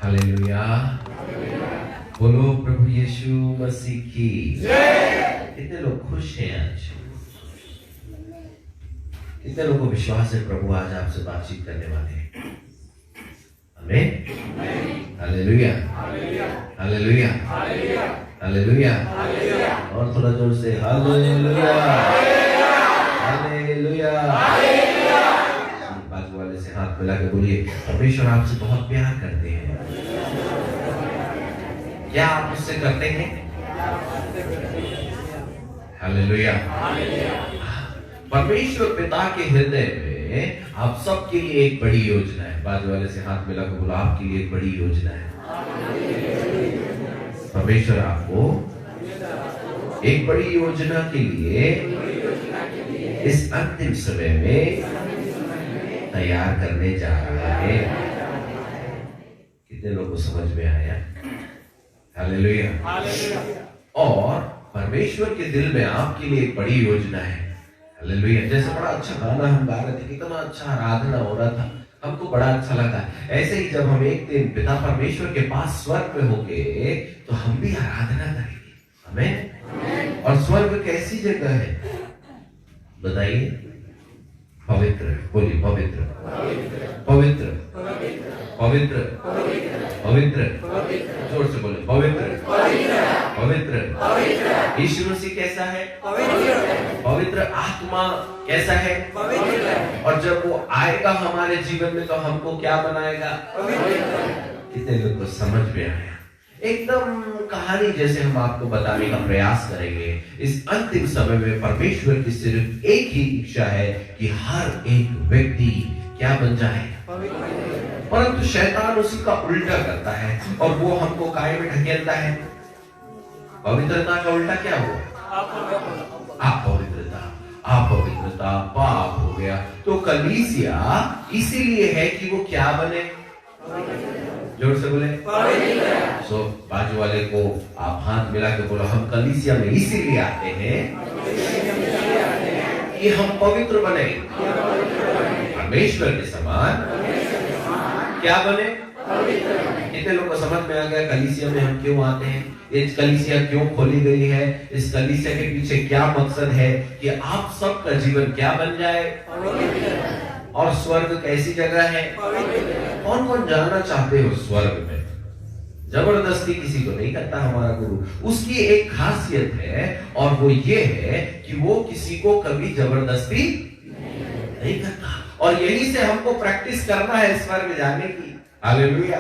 Hallelujah. बोलो प्रभु यीशु मसीह की जय। कितने लोग खुश हैं आज? कितने लोगों को विश्वास है प्रभु आज आपसे बातचीत करने वाले हैं? आमीन। Hallelujah, hallelujah, hallelujah. और थोड़ा जोर से हालेलुया, हालेलुया। बाजू वाले से हाथ मिला के बोलिए, परमेश्वर आपसे बहुत प्यार करते हैं। क्या आप उससे करते हैं? हालेलुया। परमेश्वर पिता के हृदय में आप सबके लिए एक बड़ी योजना है। बाजू वाले से हाथ मिला के बोला, आपके लिए एक बड़ी योजना है। परमेश्वर आपको एक बड़ी योजना के लिए इस अंतिम समय में तैयार करने जा रहा है। कितने लोगों को समझ में आया? हालेलुया। और परमेश्वर के दिल में आपके लिए एक बड़ी योजना है। हालेलुया। जैसे बड़ा अच्छा गाना हम गा रहे थे, कितना अच्छा आराधना हो रहा था, हमको बड़ा अच्छा लगा। ऐसे ही जब हम एक दिन पिता परमेश्वर के पास स्वर्ग में होंगे तो हम भी आराधना करेंगे। आमीन। और स्वर्ग कैसी जगह है बताइए? पवित्र। बोलिए पवित्र, पवित्र, पवित्र, पवित्र। जोर से बोले पवित्र, पवित्र। यीशु मसीह कैसा है? पवित्र। आत्मा कैसा है? और जब वो आएगा हमारे जीवन में तो हमको क्या बनाएगा? कितने लोग को समझ में आया? एकदम कहानी जैसे हम आपको बताने का प्रयास करेंगे। इस अंतिम समय में परमेश्वर की सिर्फ एक ही इच्छा है कि हर एक व्यक्ति क्या बन जाए? परंतु शैतान उसी का उल्टा करता है और वो हमको काय में ढकेलता है। पवित्रता का उल्टा क्या हुआ? अपवित्रता। अपवित्रता पाप हो गया। तो कलीसिया इसीलिए है कि वो क्या बने? जोर से बोले सो बाजू वाले को आप हाथ मिला के बोलो, हम कलीसिया में इसीलिए आते हैं कि हम पवित्र बने, परमेश्वर के समान क्या बने? कितने लोगों को समझ में आ गया कलीसिया में हम क्यों आते हैं? इस कलीसिया क्यों खोली गई है? इस कलीसिया के पीछे क्या मकसद है? कि आप सबका जीवन क्या बन जाए? और स्वर्ग कैसी जगह है? कौन कौन जाना चाहते हो स्वर्ग में? जबरदस्ती किसी को नहीं करता हमारा गुरु। उसकी एक खासियत है और वो ये है कि वो किसी को कभी जबरदस्ती नहीं करता। और यही से हमको प्रैक्टिस करना है स्वर्ग जाने की। हालेलुया।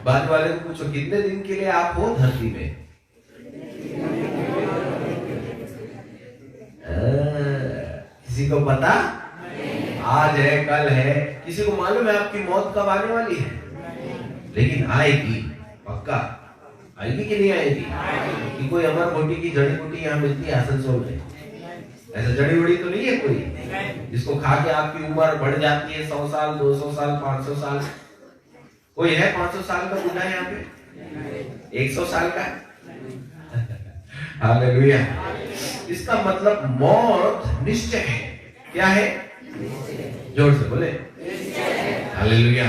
बाद वाले को पूछो, कितने दिन के लिए आप हो धरती में? किसी को पता? आज है, कल है, किसी को मालूम है आपकी मौत कब आने वाली है? लेकिन आएगी, पक्का आएगी कि नहीं आएगी? कि कोई अमर घोटी की जड़ी बूटी यहाँ मिलती है आसनसोल में? ऐसा जड़ी बूटी तो नहीं है कोई जिसको खा के आपकी उम्र बढ़ जाती है 100 साल, 200 साल, 500 साल? कोई है 500 साल का बूढ़ा यहाँ पे? 100 साल का? हालेलुया। इसका मतलब मौत निश्चय है। क्या है? जोर से बोले हालेलुया।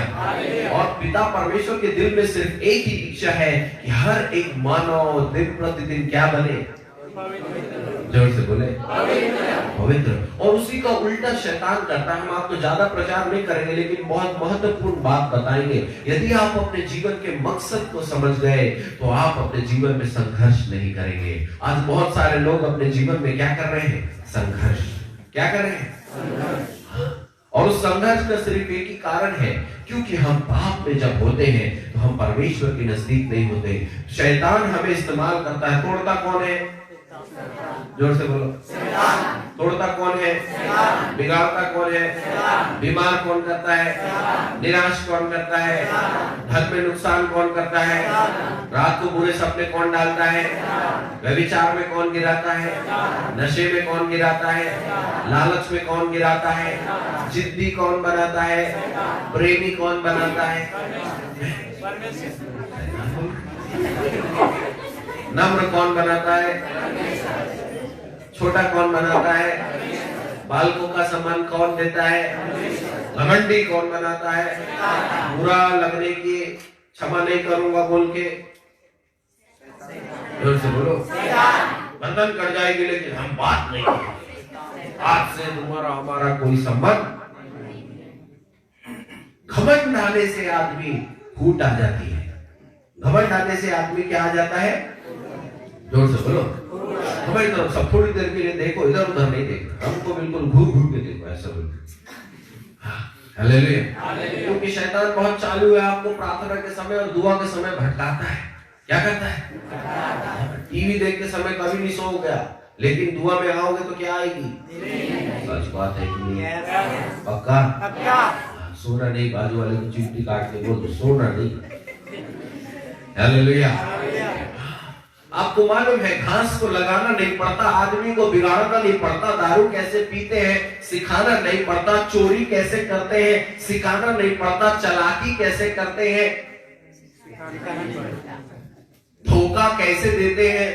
और पिता परमेश्वर के दिल में सिर्फ एक ही इच्छा है कि हर एक मानव दिन प्रतिदिन क्या बने? जोर से बोले पवित्र। और उसी का उल्टा शैतान करता है। हम आपको ज्यादा प्रचार नहीं करेंगे लेकिन बहुत महत्वपूर्ण बात बताएंगे। यदि आप अपने जीवन के मकसद को समझ गए तो आप अपने जीवन में संघर्ष नहीं करेंगे। आज बहुत सारे लोग अपने जीवन में क्या कर रहे हैं? संघर्ष। क्या कर रहे हैं? और उस संघर्ष का सिर्फ एक ही कारण है, क्योंकि हम पाप में जब होते हैं तो हम परमेश्वर के नजदीक नहीं होते। शैतान हमें इस्तेमाल करता है। तोड़ता कौन है? जोर से बोलो तोड़ता कौन है? बिगाड़ता कौन है? बीमार कौन करता है? निराश कौन करता है? धन में नुकसान कौन करता है? रात को बुरे सपने कौन डालता है? व्यभिचार में कौन गिराता है? नशे में कौन गिराता है? लालच में कौन गिराता है? जिद्दी कौन बनाता है? प्रेमी कौन बनाता है? नम्र कौन बनाता है? छोटा कौन बनाता है? बालकों का सम्मान कौन देता है? घमंडी कौन बनाता है? बुरा लगने की क्षमा नहीं करूंगा बोल के, जोर से बोलो, बंधन कट जाएगी लेकिन हम बात नहीं करेंगे, आज से तुम्हारा हमारा कोई संबंध। घमंड आने से आदमी फूट आ जाती है। घमंड आने से आदमी क्या आ जाता है? जोर से बोलो, हमारी तरफ सब थोड़ी देर के लिए देखो, इधर उधर नहीं देखो, हमको बिल्कुल घूर घूर के देखो, ऐसा बोलते। हालेलुया। क्योंकि शैतान बहुत चालू है, आपको प्रार्थना के समय और दुआ के समय भटकाता है। क्या करता है? टीवी देखते समय कभी नहीं सो गया, लेकिन दुआ में आओगे तो क्या आएगी? सच बात है कि नहीं? पक्का? सोना नहीं, बाजू वाले को चिमटी काट के बोल दो सोना नहीं। हालेलुया। आपको मालूम है घास को लगाना नहीं पड़ता, आदमी को बिगाड़ना नहीं पड़ता, दारू कैसे पीते हैं सिखाना नहीं पड़ता, चोरी कैसे करते हैं सिखाना नहीं पड़ता, चालाकी कैसे करते हैं, धोखा कैसे देते हैं,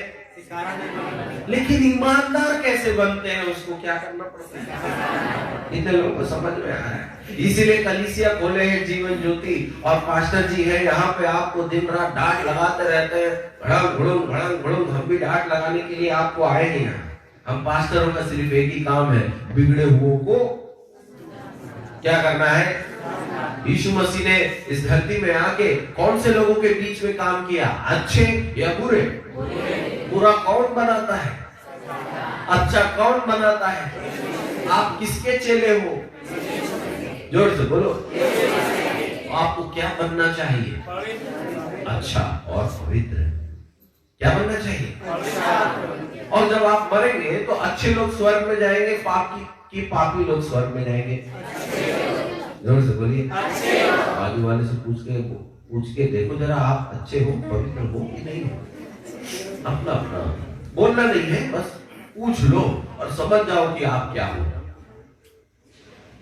लेकिन ईमानदार कैसे बनते हैं उसको क्या करना पड़ता है। इतने लोगों को समझ में आ रहा है। इसीलिए कलीसिया खोले हैं जीवन ज्योति, और पास्टर जी है यहाँ पे आपको दिन रात डांट लगाते रहते हैं, भड़ंग भड़ंग। हम भी डांट लगाने के लिए आपको आए नहीं हैं। हम पास्टरों का सिर्फ एक ही काम है, बिगड़े हुओं को क्या करना है। यीशु मसीह ने इस धरती में आके कौन से लोगों के बीच में काम किया? अच्छे या बुरे? बुरा कौन बनाता है? अच्छा कौन बनाता है? आप किसके चेले हो? जोर से बोलो। आपको क्या बनना चाहिए? अच्छा और पवित्र। क्या बनना चाहिए? और जब आप मरेंगे तो अच्छे लोग स्वर्ग में जाएंगे, पापी लोग स्वर्ग में जाएंगे। जोर से बोलिए। बाजू वाले से पूछ के देखो जरा, आप अच्छे हो, पवित्र हो कि नहीं हो? अपना अपना बोलना नहीं है, बस पूछ लो और समझ जाओ कि आप क्या हो।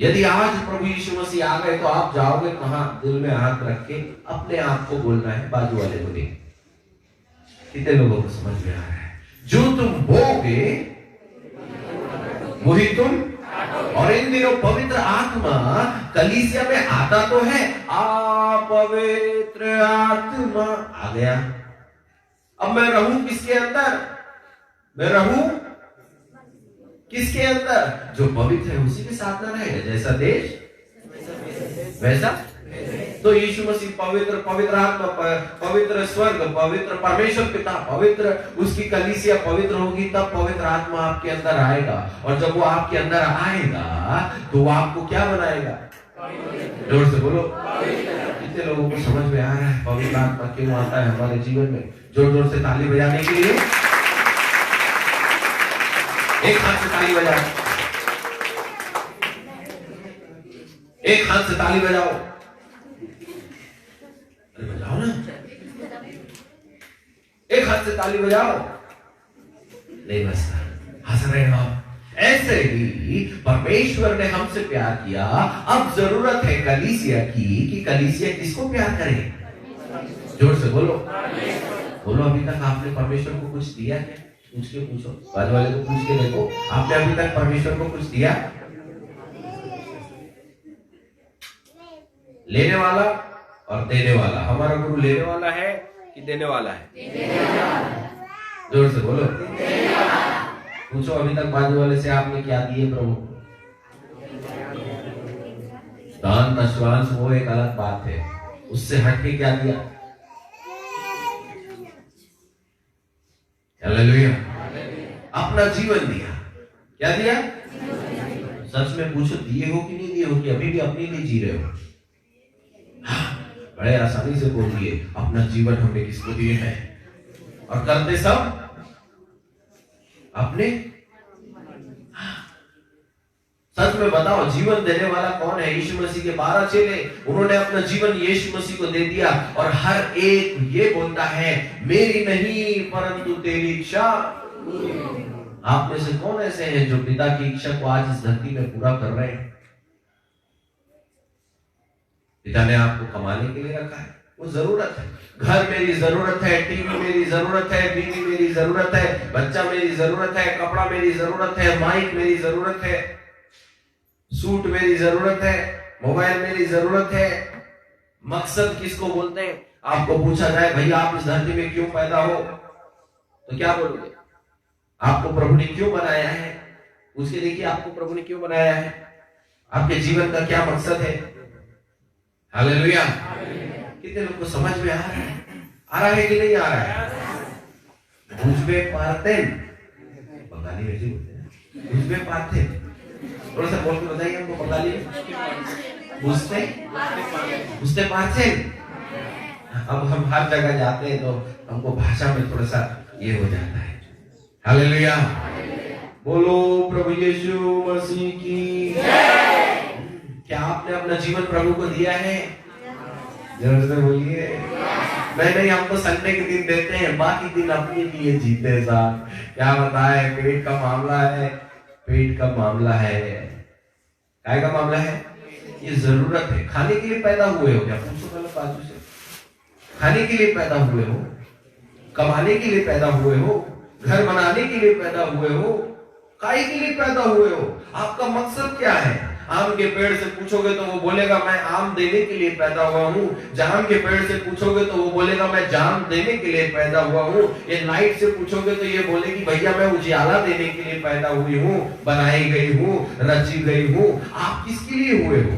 यदि आज प्रभु यीशु मसीह आ गए तो आप जाओगे कहां? दिल में हाथ रख के अपने आप को बोलना है, बाजू वाले को नहीं। कितने लोगों को समझ में आ रहा है? जो तुम बोगे वही तुम। और इन दिनों पवित्र आत्मा कलीसिया में आता तो है, पवित्र आत्मा आ गया। अब मैं रहूं किसके अंदर? मैं रहूं किसके अंदर? जो पवित्र है उसी के साथ ना रहेगा। जैसा देश वैसा। तो यीशु मसीह पवित्र आत्मा, पवित्र स्वर्ग, पवित्र परमेश्वर पिता, पवित्र उसकी कलीसिया पवित्र होगी, तब पवित्र आत्मा आपके अंदर आएगा। और जब वो आपके अंदर आएगा तो वो आपको क्या बनाएगा? जोर से बोलो। कितने लोगों को समझ में आ रहा है पवित्र आत्मा क्यों आता है हमारे जीवन में? जोर जोर से ताली बजाने के लिए एक हाथ से ताली बजाओ, एक हाथ से ताली बजाओ। अरे बजाओ ना, एक हाथ से ताली बजाओ। नहीं बजता, हंस रहे हो आप। ऐसे ही परमेश्वर ने हमसे प्यार किया, अब जरूरत है कलीसिया की कि कलीसिया किसको प्यार करे? जोर से बोलो। बोलो, अभी तक आपने परमेश्वर को कुछ दिया क्या? पूछ के पूछो, बाजू वाले को पूछ के देखो, आपने अभी तक परमेश्वर को कुछ दिया? लेने वाला और देने वाला। हमारा गुरु लेने वाला है कि देने वाला है? जोर से बोलो। पूछो अभी तक बाजू वाले से, आपने क्या दिए प्रभु? दान दशवांश वो एक अलग बात है, उससे हटके क्या दिया? हालेलुया। अपना जीवन दिया। क्या दिया? सच में पूछो, दिए हो कि नहीं दिए हो, कि अभी भी अपने लिए जी रहे हो? बड़े आसानी से बोलिए, अपना जीवन हमने किसको दिए हैं? और करते सब अपने। सच में बताओ, जीवन देने वाला कौन है? यीशु मसीह के 12 चेले, उन्होंने अपना जीवन यीशु मसीह को दे दिया, और हर एक ये बोलता है, मेरी नहीं परंतु तेरी इच्छा। आप में से कौन ऐसे हैं जो पिता की इच्छा को आज इस धरती में पूरा कर रहे हैं? पिता ने आपको कमाने के लिए रखा है, वो जरूरत है। घर मेरी जरूरत है, टीवी मेरी जरूरत है, बीवी मेरी जरूरत है, बच्चा मेरी जरूरत है, कपड़ा मेरी जरूरत है, माइक मेरी जरूरत है, सूट मेरी जरूरत है, मोबाइल मेरी जरूरत है। मकसद किसको बोलते हैं? आपको पूछा जाए भैया आप इस धरती में क्यों पैदा हो, तो क्या बोलोगे? आपको प्रभु ने क्यों बनाया है? उसके देखिए आपको प्रभु ने क्यों बनाया है, आपके जीवन का क्या मकसद है। हालेलुया। कितने लोग को समझ में आ रहा है कि नहीं आ रहा है? बुझबे पाते, बंगाली में जी बोलते हैं, बुझबे पाते। थोड़ा सा बोल के बताइए हमको बंगाली में। बुझते बुझते पाते। अब हम हर जगह जाते हैं तो हमको भाषा में थोड़ा सा ये हो जाता है। हालेलुया। बोलो प्रभु यीशु मसीह की जय। क्या आपने अपना जीवन प्रभु को दिया है? जोर से बोलिए। नहीं, हम तो संडे के दिन देते हैं, बाकी दिन अपने लिए जीते साहब। क्या बताए, पेट का मामला है, पेट का मामला है, काय का मामला है, ये जरूरत है। खाने के लिए पैदा हुए हो क्या? पूछो पहले बाजू से। खाने के लिए पैदा हुए हो, कमाने के लिए पैदा हुए हो, घर बनाने के लिए पैदा हुए हो, काय के लिए पैदा हुए हो? आपका मकसद क्या है? आम के पेड़ से पूछोगे तो वो बोलेगा मैं आम देने के लिए पैदा हुआ हूँ। जाम के पेड़ से पूछोगे तो वो बोलेगा मैं जाम देने के लिए पैदा हुआ हूँ। ये लाइट से पूछोगे तो ये बोलेगी भैया मैं उजियाला देने के लिए पैदा हुई हूँ, बनाई गई हूँ, रची गई हूँ। आप किसके लिए हुए हो?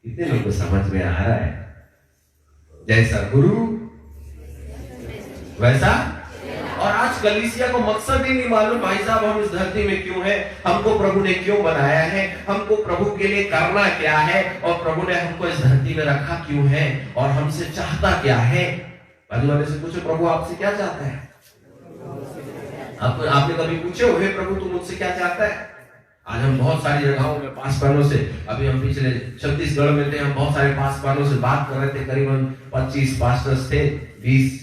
कितने लोगों को समझ में आ रहा है? जैसा गुरु वैसा। और आज कलीसिया को मकसद ही नहीं मालूम भाई साहब हम इस धरती में क्यों हैं, हमको प्रभु ने क्यों बनाया है, हमको प्रभु के लिए करना क्या है, और प्रभु ने हमको इस धरती में रखा क्यों है, और हमसे चाहता क्या है। बाजू वाले से पूछो प्रभु आपसे क्या चाहता है? आपने कभी पूछे हो हे प्रभु तू मुझसे क्या चाहता है? आज हम बहुत सारी जगहों में पासवानों से, अभी हम पिछले छत्तीसगढ़ में थे, हम बहुत सारे पासवानों से बात कर रहे थे, करीबन 25 पास्टर्स थे, 20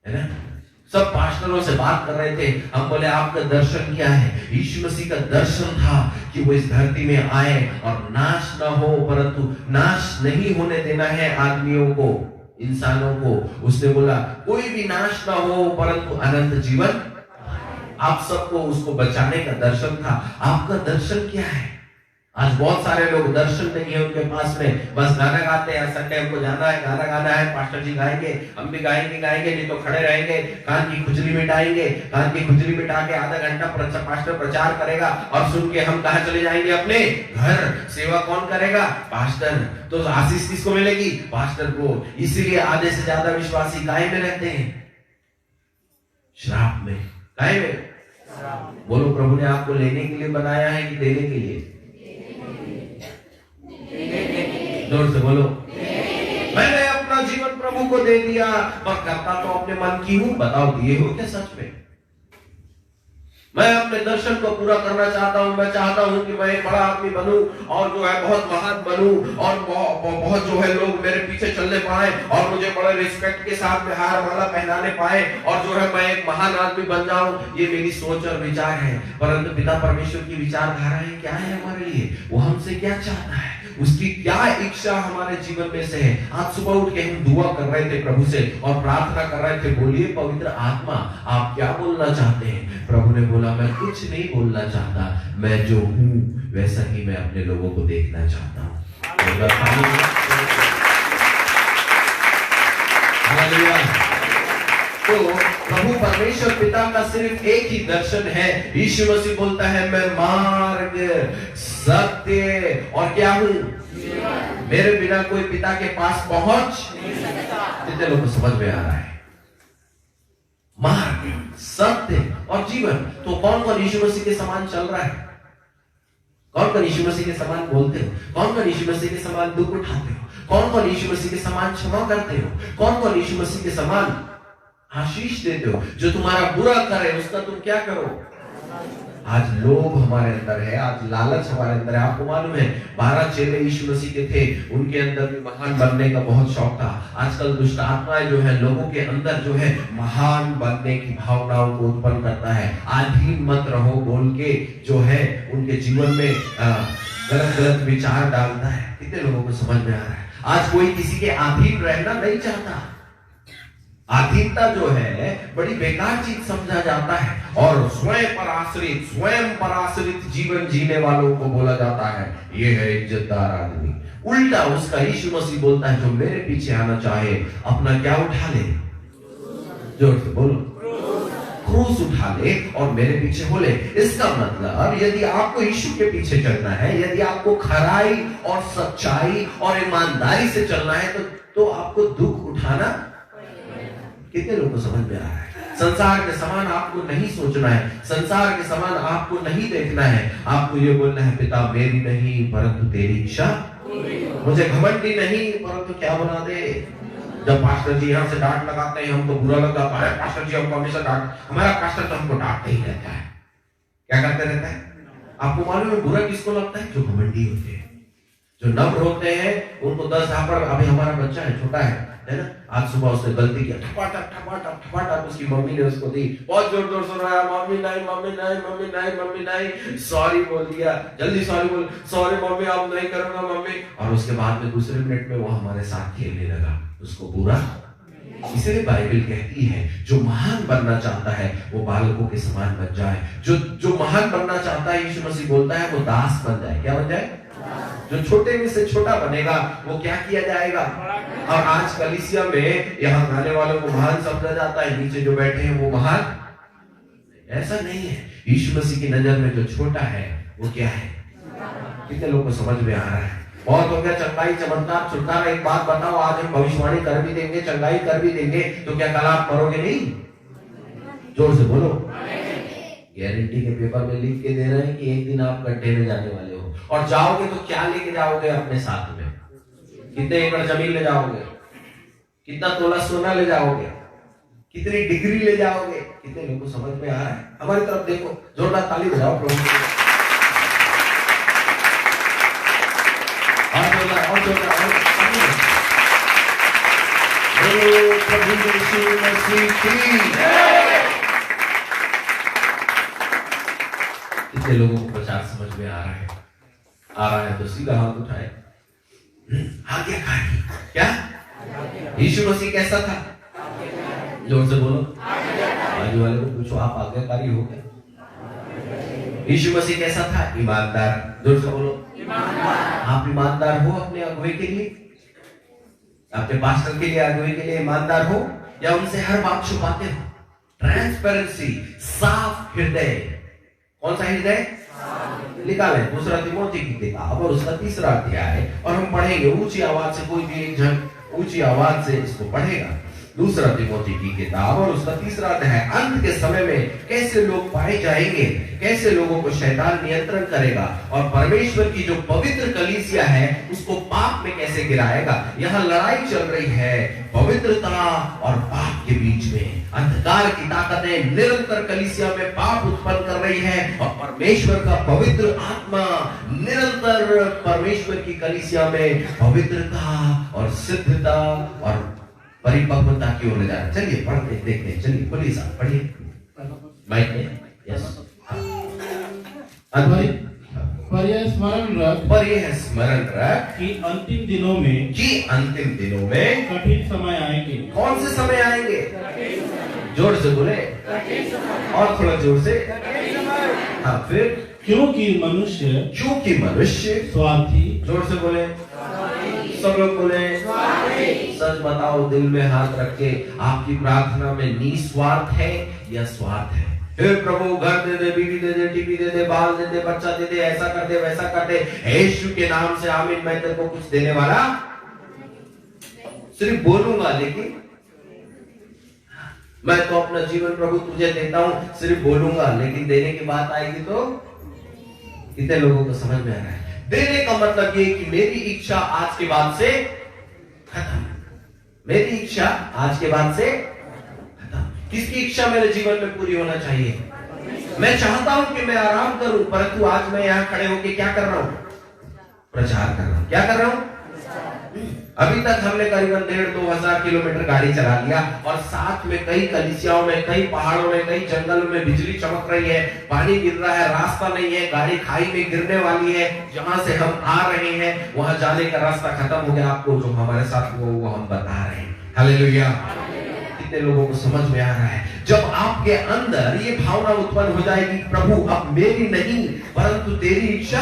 है ना, सब पास्टरों से बात कर रहे थे। हम बोले आपका दर्शन क्या है? यीशु मसीह का दर्शन था कि वो इस धरती में आए और नाश ना हो, परंतु नाश नहीं होने देना है आदमियों को, इंसानों को। उसने बोला कोई भी नाश ना हो परंतु अनंत जीवन आप सबको, उसको बचाने का दर्शन था। आपका दर्शन क्या है? आज बहुत सारे लोग दर्शन नहीं है उनके पास में, बस गाना गाते हैं, संडे हमको जाना है, गाना गाना है, पास्टर जी गाएंगे, हम भी गाएंगे, नहीं तो खड़े रहेंगे, कान की खुजली मिटाएंगे, कान की खुजली मिटा के आधा घंटा पास्टर प्रचार करेगा और सुन के हम कहाँ चले जाएंगे? अपने घर। सेवा कौन करेगा? पास्टर। तो आशीष किसको मिलेगी? पास्टर को। इसीलिए आधे से ज्यादा विश्वासी काय में रहते हैं? श्राप में। काय में? बोलो प्रभु ने आपको लेने के लिए बनाया है कि देने के लिए? जोर से बोलो। मैंने अपना जीवन प्रभु को दे दिया, पर करता तो अपने मन की हूं। बताओ दिए हो क्या सच में? मैं अपने दर्शन को पूरा करना चाहता हूं। मैं चाहता हूं कि मैं एक बड़ा आदमी बनूं और जो है बहुत महान बनूं और बहुत जो है लोग मेरे पीछे चलने पाए और मुझे बड़े रिस्पेक्ट के साथ में हार माला पहनाने पाए और जो है मैं एक महान आदमी बन जाऊं। ये मेरी सोच और विचार है, परंतु पिता परमेश्वर की विचारधाराएं क्या है हमारे लिए? वो हमसे क्या चाहता है, उसकी क्या इच्छा हमारे जीवन में से है। आज सुबह उठ के हम दुआ कर रहे थे प्रभु से और प्रार्थना कर रहे थे, बोलिए पवित्र आत्मा आप क्या बोलना चाहते हैं? प्रभु ने बोला मैं कुछ नहीं बोलना चाहता, मैं जो हूं वैसा ही मैं अपने लोगों को देखना चाहता हूं। तो प्रभु परमेश्वर पिता का सिर्फ एक ही दर्शन है। यीशु मसीह बोलता है मैं मार्ग, सत्य और क्या हूं? मेरे बिना कोई पिता के पास पहुंच नहीं सकता। कितने लोगों को समझ में आ रहा है? मार्ग, सत्य और जीवन। तो कौन कौन यीशु मसीह के समान चल रहा है? कौन कौन यीशु मसीह के समान बोलते हो? कौन कौन यीशु मसीह के समान दुख उठाते हो? कौन कौन यीशु मसीह के समान क्षमा करते हो? कौन कौन यीशु मसीह के समान आशीष देते हो? जो तुम्हारा बुरा करे उसका तुम क्या करो? आज लोभ हमारे अंदर है, आज लालच हमारे अंदर है। आपको मालूम है 12 चेले यीशु मसीह के थे, उनके अंदर भी महान बनने का बहुत शौक था। आजकल दुष्ट आत्माएं जो है लोगों के अंदर जो है महान बनने की भावनाओं को उत्पन्न करता है। अधीन मत रहो बोल के जो है उनके जीवन में गलत गलत विचार डालता है। कितने लोगों को समझ में आ रहा है? आज कोई किसी के अधीन रहना नहीं चाहता। अधीनता जो है बड़ी बेकार चीज समझा जाता है, और स्वयं पर आश्रित जीवन जीने वालों को बोला जाता है ये है इज्जतदार आदमी। उल्टा उसका यीशु मसीह बोलता है जो मेरे पीछे आना चाहे अपना क्या उठा ले, जोर से बोलो, क्रूस उठा ले और मेरे पीछे हो ले। इसका मतलब यदि आपको यीशु के पीछे चलना है, यदि आपको खराई और सच्चाई और ईमानदारी से चलना है तो आपको दुख उठाना। कितने लोगों को समझ में आ रहा है? संसार के समान आपको नहीं सोचना है, संसार के समान आपको नहीं देखना है। आपको ये बोलना है पिता मेरी नहीं परंतु तेरी इच्छा, मुझे घमंडी नहीं परंतु क्या बना दे। जब पास्टर जी यहाँ से डांट लगाते हैं हमको बुरा लगा, पास्टर जी हमको हमेशा डांट, हमारा पास्टर तो हमको डांटते ही रहता है। क्या करते रहता है? आपको मालूम है बुरा किसको लगता है? जो घमंडी होते हैं, जो नम्र होते हैं, उनको 10 झापड़। अभी हमारा बच्चा है, छोटा है ना, आज सुबह उसने गलती किया, ठपाटक उसकी मम्मी ने उसको दी, बहुत जोर जोर सुन रहा है, मम्मी नहीं मम्मी नहीं मम्मी नहीं मम्मी नहीं, सॉरी बोल दिया, जल्दी सॉरी बोल, सॉरी मम्मी अब नहीं करूंगा मम्मी। और उसके बाद में दूसरे मिनट में वो हमारे साथ खेलने लगा, उसको बुरा। इसलिए बाइबल कहती है जो महान बनना चाहता है वो बालकों के समान बन जाए। जो महान बनना चाहता है, यीशु मसीह बोलता है वो दास बन जाए। क्या बन जाए? जो छोटे में से छोटा बनेगा वो क्या किया जाएगा। और आज कलीसिया में यहाँ गाने वालों को महान समझा जाता है, नीचे जो बैठे हैं वो महान। ऐसा नहीं है। यीशु मसीह की नजर में जो छोटा है वो क्या है? कितने लोगों को समझ में आ रहा है? बहुत हो गया चंगाई चमत्कार छुटकारा। एक बात बताओ, आज हम भविष्यवाणी कर भी देंगे, चंगाई कर भी देंगे, तो क्या कल आप मरोगे नहीं? जोर से बोलो। गारंटी के पेपर में लिख के दे रहे हैं कि एक दिन आप गड्ढे में जाने वाले हो, और जाओगे तो क्या लेके जाओगे अपने साथ में? कितने एकड़ जमीन ले जाओगे? कितना तोला सोना ले जाओगे? कितनी डिग्री ले जाओगे? कितने लोगों को समझ में आ रहा है? हमारी तरफ देखो, जोरदार ताली बजाओ प्रभु के लिए। और जोरदार प्रभु यीशु मसीह की। कितने लोगों को प्रचार समझ में आ रहा है? आ रहा है तो सीधा हाथ उठाए। आज्ञाकारी। क्या? यीशु मसीह कैसा था? जोर से बोलो। बाजू वाले को पूछो आप आज्ञाकारी हो क्या? यीशु मसीह कैसा था? ईमानदार। जोर से बोलो। आप ईमानदार हो अपने अगुवे के लिए, अपने पास्टर के लिए, अगुवे के लिए ईमानदार हो, या उनसे हर बात छुपाते हो? ट्रांसपेरेंसी, साफ हृदय। कौन सा हृदय? लिखा है दूसरा तिमोथी की किताब और उसका 3रा अध्याय, और हम पढ़ेंगे ऊंची आवाज से। कोई भी एक जन ऊंची आवाज से इसको पढ़ेगा। दूसरा तिमोथी की किताब और उसका 3रा अध्याय। अंत के समय में कैसे लोग पाए जाएंगे, कैसे लोगों को शैतान नियंत्रण करेगा, और परमेश्वर की जो पवित्र कलीसिया है उसको पाप में कैसे गिराएगा। यहाँ लड़ाई चल रही है पवित्रता और पाप के बीच में। अंधकार की ताकतें निरंतर कलीसिया में पाप उत्पन्न कर रही है, और परमेश्वर का पवित्र आत्मा निरंतर परमेश्वर की कलीसिया में पवित्रता और सिद्धता और परिपक्वता की ओर ले जा रहा है। चलिए पढ़ते देखते हैं। चलिए बोलिए साहब, पढ़िए माइक में। यस। पर यह स्मरण रख कि अंतिम दिनों में कठिन समय आएंगे। कौन से समय आएंगे? जोर से बोले, और थोड़ा जोर से। हाँ, फिर क्योंकि मनुष्य स्वार्थी। जोर से बोले, सब लोग बोले। सच बताओ, दिल में हाथ रख के आपकी प्रार्थना में निस्वार्थ है या स्वार्थ है? हे प्रभु घर दे दे, बीवी दे दे, टीवी दे दे, बाल दे दे, बच्चा दे दे, ऐसा कर दे वैसा कर दे, यीशु के नाम से आमीन, मैं तेरे को कुछ देने वाला सिर्फ बोलूंगा, लेकिन मैं तो अपना जीवन प्रभु तुझे देता हूं, सिर्फ बोलूंगा, लेकिन देने की बात आएगी तो कितने लोगों को समझ में आ रहा है? देने का मतलब ये कि मेरी इच्छा आज के बाद से खत्म। मेरी इच्छा आज के बाद से खत्म। किसकी इच्छा मेरे जीवन में पूरी होना चाहिए? मैं चाहता हूं कि मैं आराम करूं, परंतु आज मैं यहां खड़े होकर क्या कर रहा हूं? प्रचार कर रहा हूं। क्या कर रहा हूं? अभी तक हमने करीबन 1,500-2 हजार किलोमीटर गाड़ी चला लिया, और साथ में कई कलीसियाओं में, कई पहाड़ों में, कई जंगलों में बिजली चमक रही है, पानी गिर रहा है, रास्ता नहीं है, गाड़ी खाई में गिरने वाली है। जहां से हम आ रहे हैं वहां जाने का रास्ता खत्म हो गया। आपको जो हमारे साथ वो हम बता रहे हैं। हालेलुया। कितने लोगों को समझ में आ रहा है? जब आपके अंदर ये भावना उत्पन्न हो जाएगी, प्रभु अब मेरी नहीं परंतु तेरी इच्छा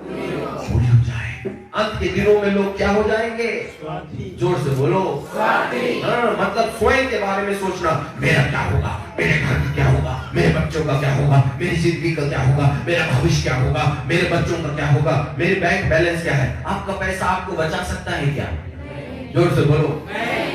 पूरी हो जाए। अंत के दिनों में लोग क्या हो जाएंगे? जोर से बोलो, हाँ, मतलब स्वयं के बारे में सोचना, मेरा क्या होगा, मेरे घर का क्या होगा, मेरे बच्चों का क्या होगा, मेरी जिंदगी का क्या होगा, मेरा भविष्य क्या होगा, मेरे बच्चों का क्या होगा, मेरे बैंक बैलेंस क्या है। आपका पैसा आपको बचा सकता है क्या? जोर से बोलो।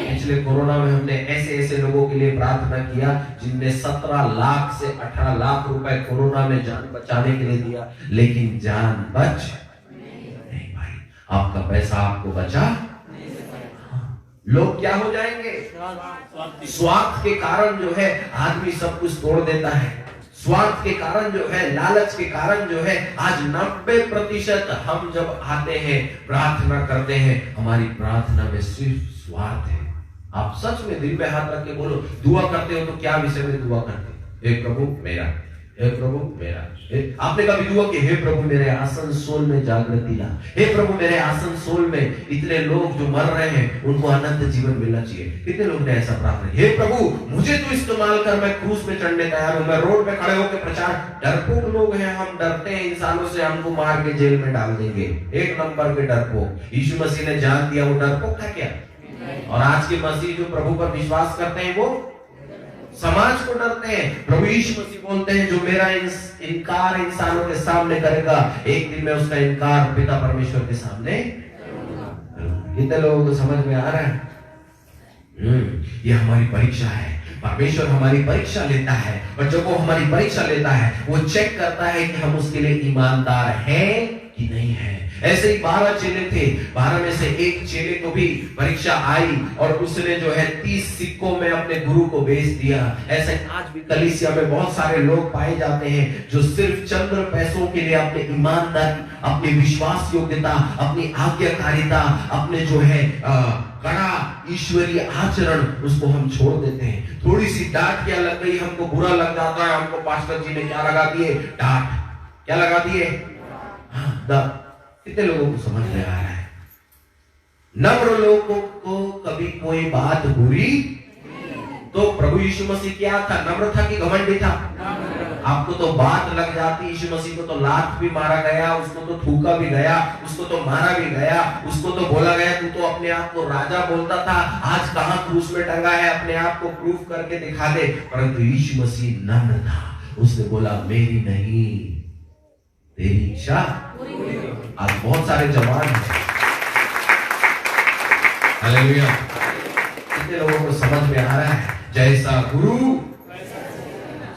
पिछले कोरोना में हमने ऐसे ऐसे लोगों के लिए प्रार्थना किया जिनने 17 लाख से 18 लाख रुपए कोरोना में जान बचाने के लिए दिया, लेकिन जान बच नहीं भाई। आपका पैसा आपको बचा। लोग क्या हो जाएंगे? स्वार्थ के कारण जो है आदमी सब कुछ तोड़ देता है। स्वार्थ के कारण जो है, लालच के कारण जो है, आज 90% हम जब आते हैं प्रार्थना करते हैं, हमारी प्रार्थना में सिर्फ स्वार्थ है। आप सच में दिल में हाथ रख के बोलो, दुआ करते हो तो क्या विषय में दुआ करते हो? हे प्रभु मेरा, हे प्रभु मेरा। आपने कभी दुआ की, हे प्रभु मेरे आसनसोल में जागृति ला, हे प्रभु मेरे आसनसोल में इतने लोग जो मर रहे हैं उनको अनंत जीवन मिलना चाहिए। कितने लोग ने ऐसा प्रार्थना? हे प्रभु मुझे तो इस्तेमाल कर, मैं क्रूस में चढ़ने तैयार हूं, मैं रोड पे खड़े होकर प्रचार। डरपोक लोग हैं, हम डरते हैं इंसानों से, हमको मार के जेल में डाल देंगे। एक नंबर के डरपोक। यीशु मसीह ने जान दिया वो डरपोक था क्या? और आज के मसीह जो प्रभु पर विश्वास करते हैं वो समाज को डरते हैं। प्रभु यीशु मसीह बोलते हैं, जो मेरा इनकार इंसानों के सामने करेगा, एक दिन में उसका इनकार पिता परमेश्वर के सामने। कितने लोगों को समझ में आ रहा है? ये हमारी परीक्षा है। परमेश्वर हमारी परीक्षा लेता है, और जब वो हमारी परीक्षा लेता है वो चेक करता है कि हम उसके लिए ईमानदार हैं कि नहीं है। ऐसे ही 12 चेले थे, 12 में से एक चेले को भी परीक्षा आई और उसने जो है 30 सिक्कों में अपने गुरु को बेच दिया। ऐसे आज भी कलीसिया में बहुत सारे लोग पाए जाते हैं जो सिर्फ चंद पैसों के लिए अपने ईमानदारी, अपनी विश्वास योग्यता, अपनी आज्ञाकारिता, अपने जो है कड़ा ईश्वरीय आचरण, उसको हम छोड़ देते हैं। थोड़ी सी डांट क्या लग गई, हमको बुरा लग जाता है, हमको पास्टर जी ने क्या लगा दिए? डांट। क्या लगा दिए? हाँ, कितने लोगों को समझ में आ रहा है? नम्र लोगों को कभी कोई बात बुरी, तो प्रभु यीशु मसीह क्या था? नम्र था कि घमंडी था? आपको तो बात लग जाती। यीशु मसीह को तो लात भी मारा गया, उसको तो थूका भी गया, उसको तो मारा भी गया, उसको तो बोला गया तू तो अपने आप को राजा बोलता था, आज कहां क्रूस में टंगा है, अपने आप को प्रूफ करके दिखा दे। परंतु यीशु मसीह नम्र था, उसने बोला मेरी नहीं तेरी इच्छा। आज बहुत सारे जवान हैं, हालेलुया। कितने लोगों को समझ में आ रहा है? जैसा गुरु।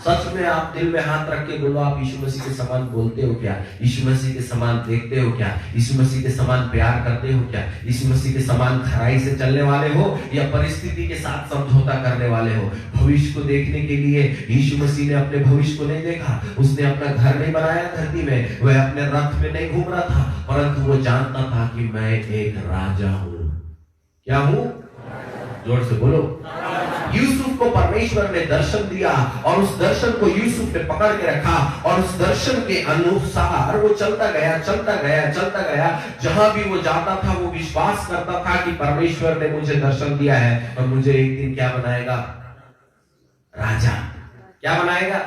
सच में आप दिल में हाथ रख के बोलो, आप यीशु मसीह के समान बोलते हो क्या? यीशु मसीह के समान देखते हो क्या? यीशु मसीह के समान प्यार करते हो क्या? यीशु मसीह के समान खराई से चलने वाले हो या परिस्थिति के साथ समझौता करने वाले हो? भविष्य को देखने के लिए यीशु मसीह ने अपने भविष्य को नहीं देखा। उसने अपना घर नहीं बनाया धरती में, वह अपने रथ में नहीं घूम रहा था, परंतु वो जानता था कि मैं एक राजा हूं। क्या हूं? जोर से बोलो। यूसुफ को परमेश्वर ने दर्शन दिया और उस दर्शन को यूसुफ ने पकड़ के रखा और उस दर्शन के अनुसार वो चलता गया, चलता गया, चलता गया। जहां भी वो जाता था वो विश्वास करता था कि परमेश्वर ने मुझे दर्शन दिया है और मुझे एक दिन क्या बनाएगा? राजा। क्या बनाएगा?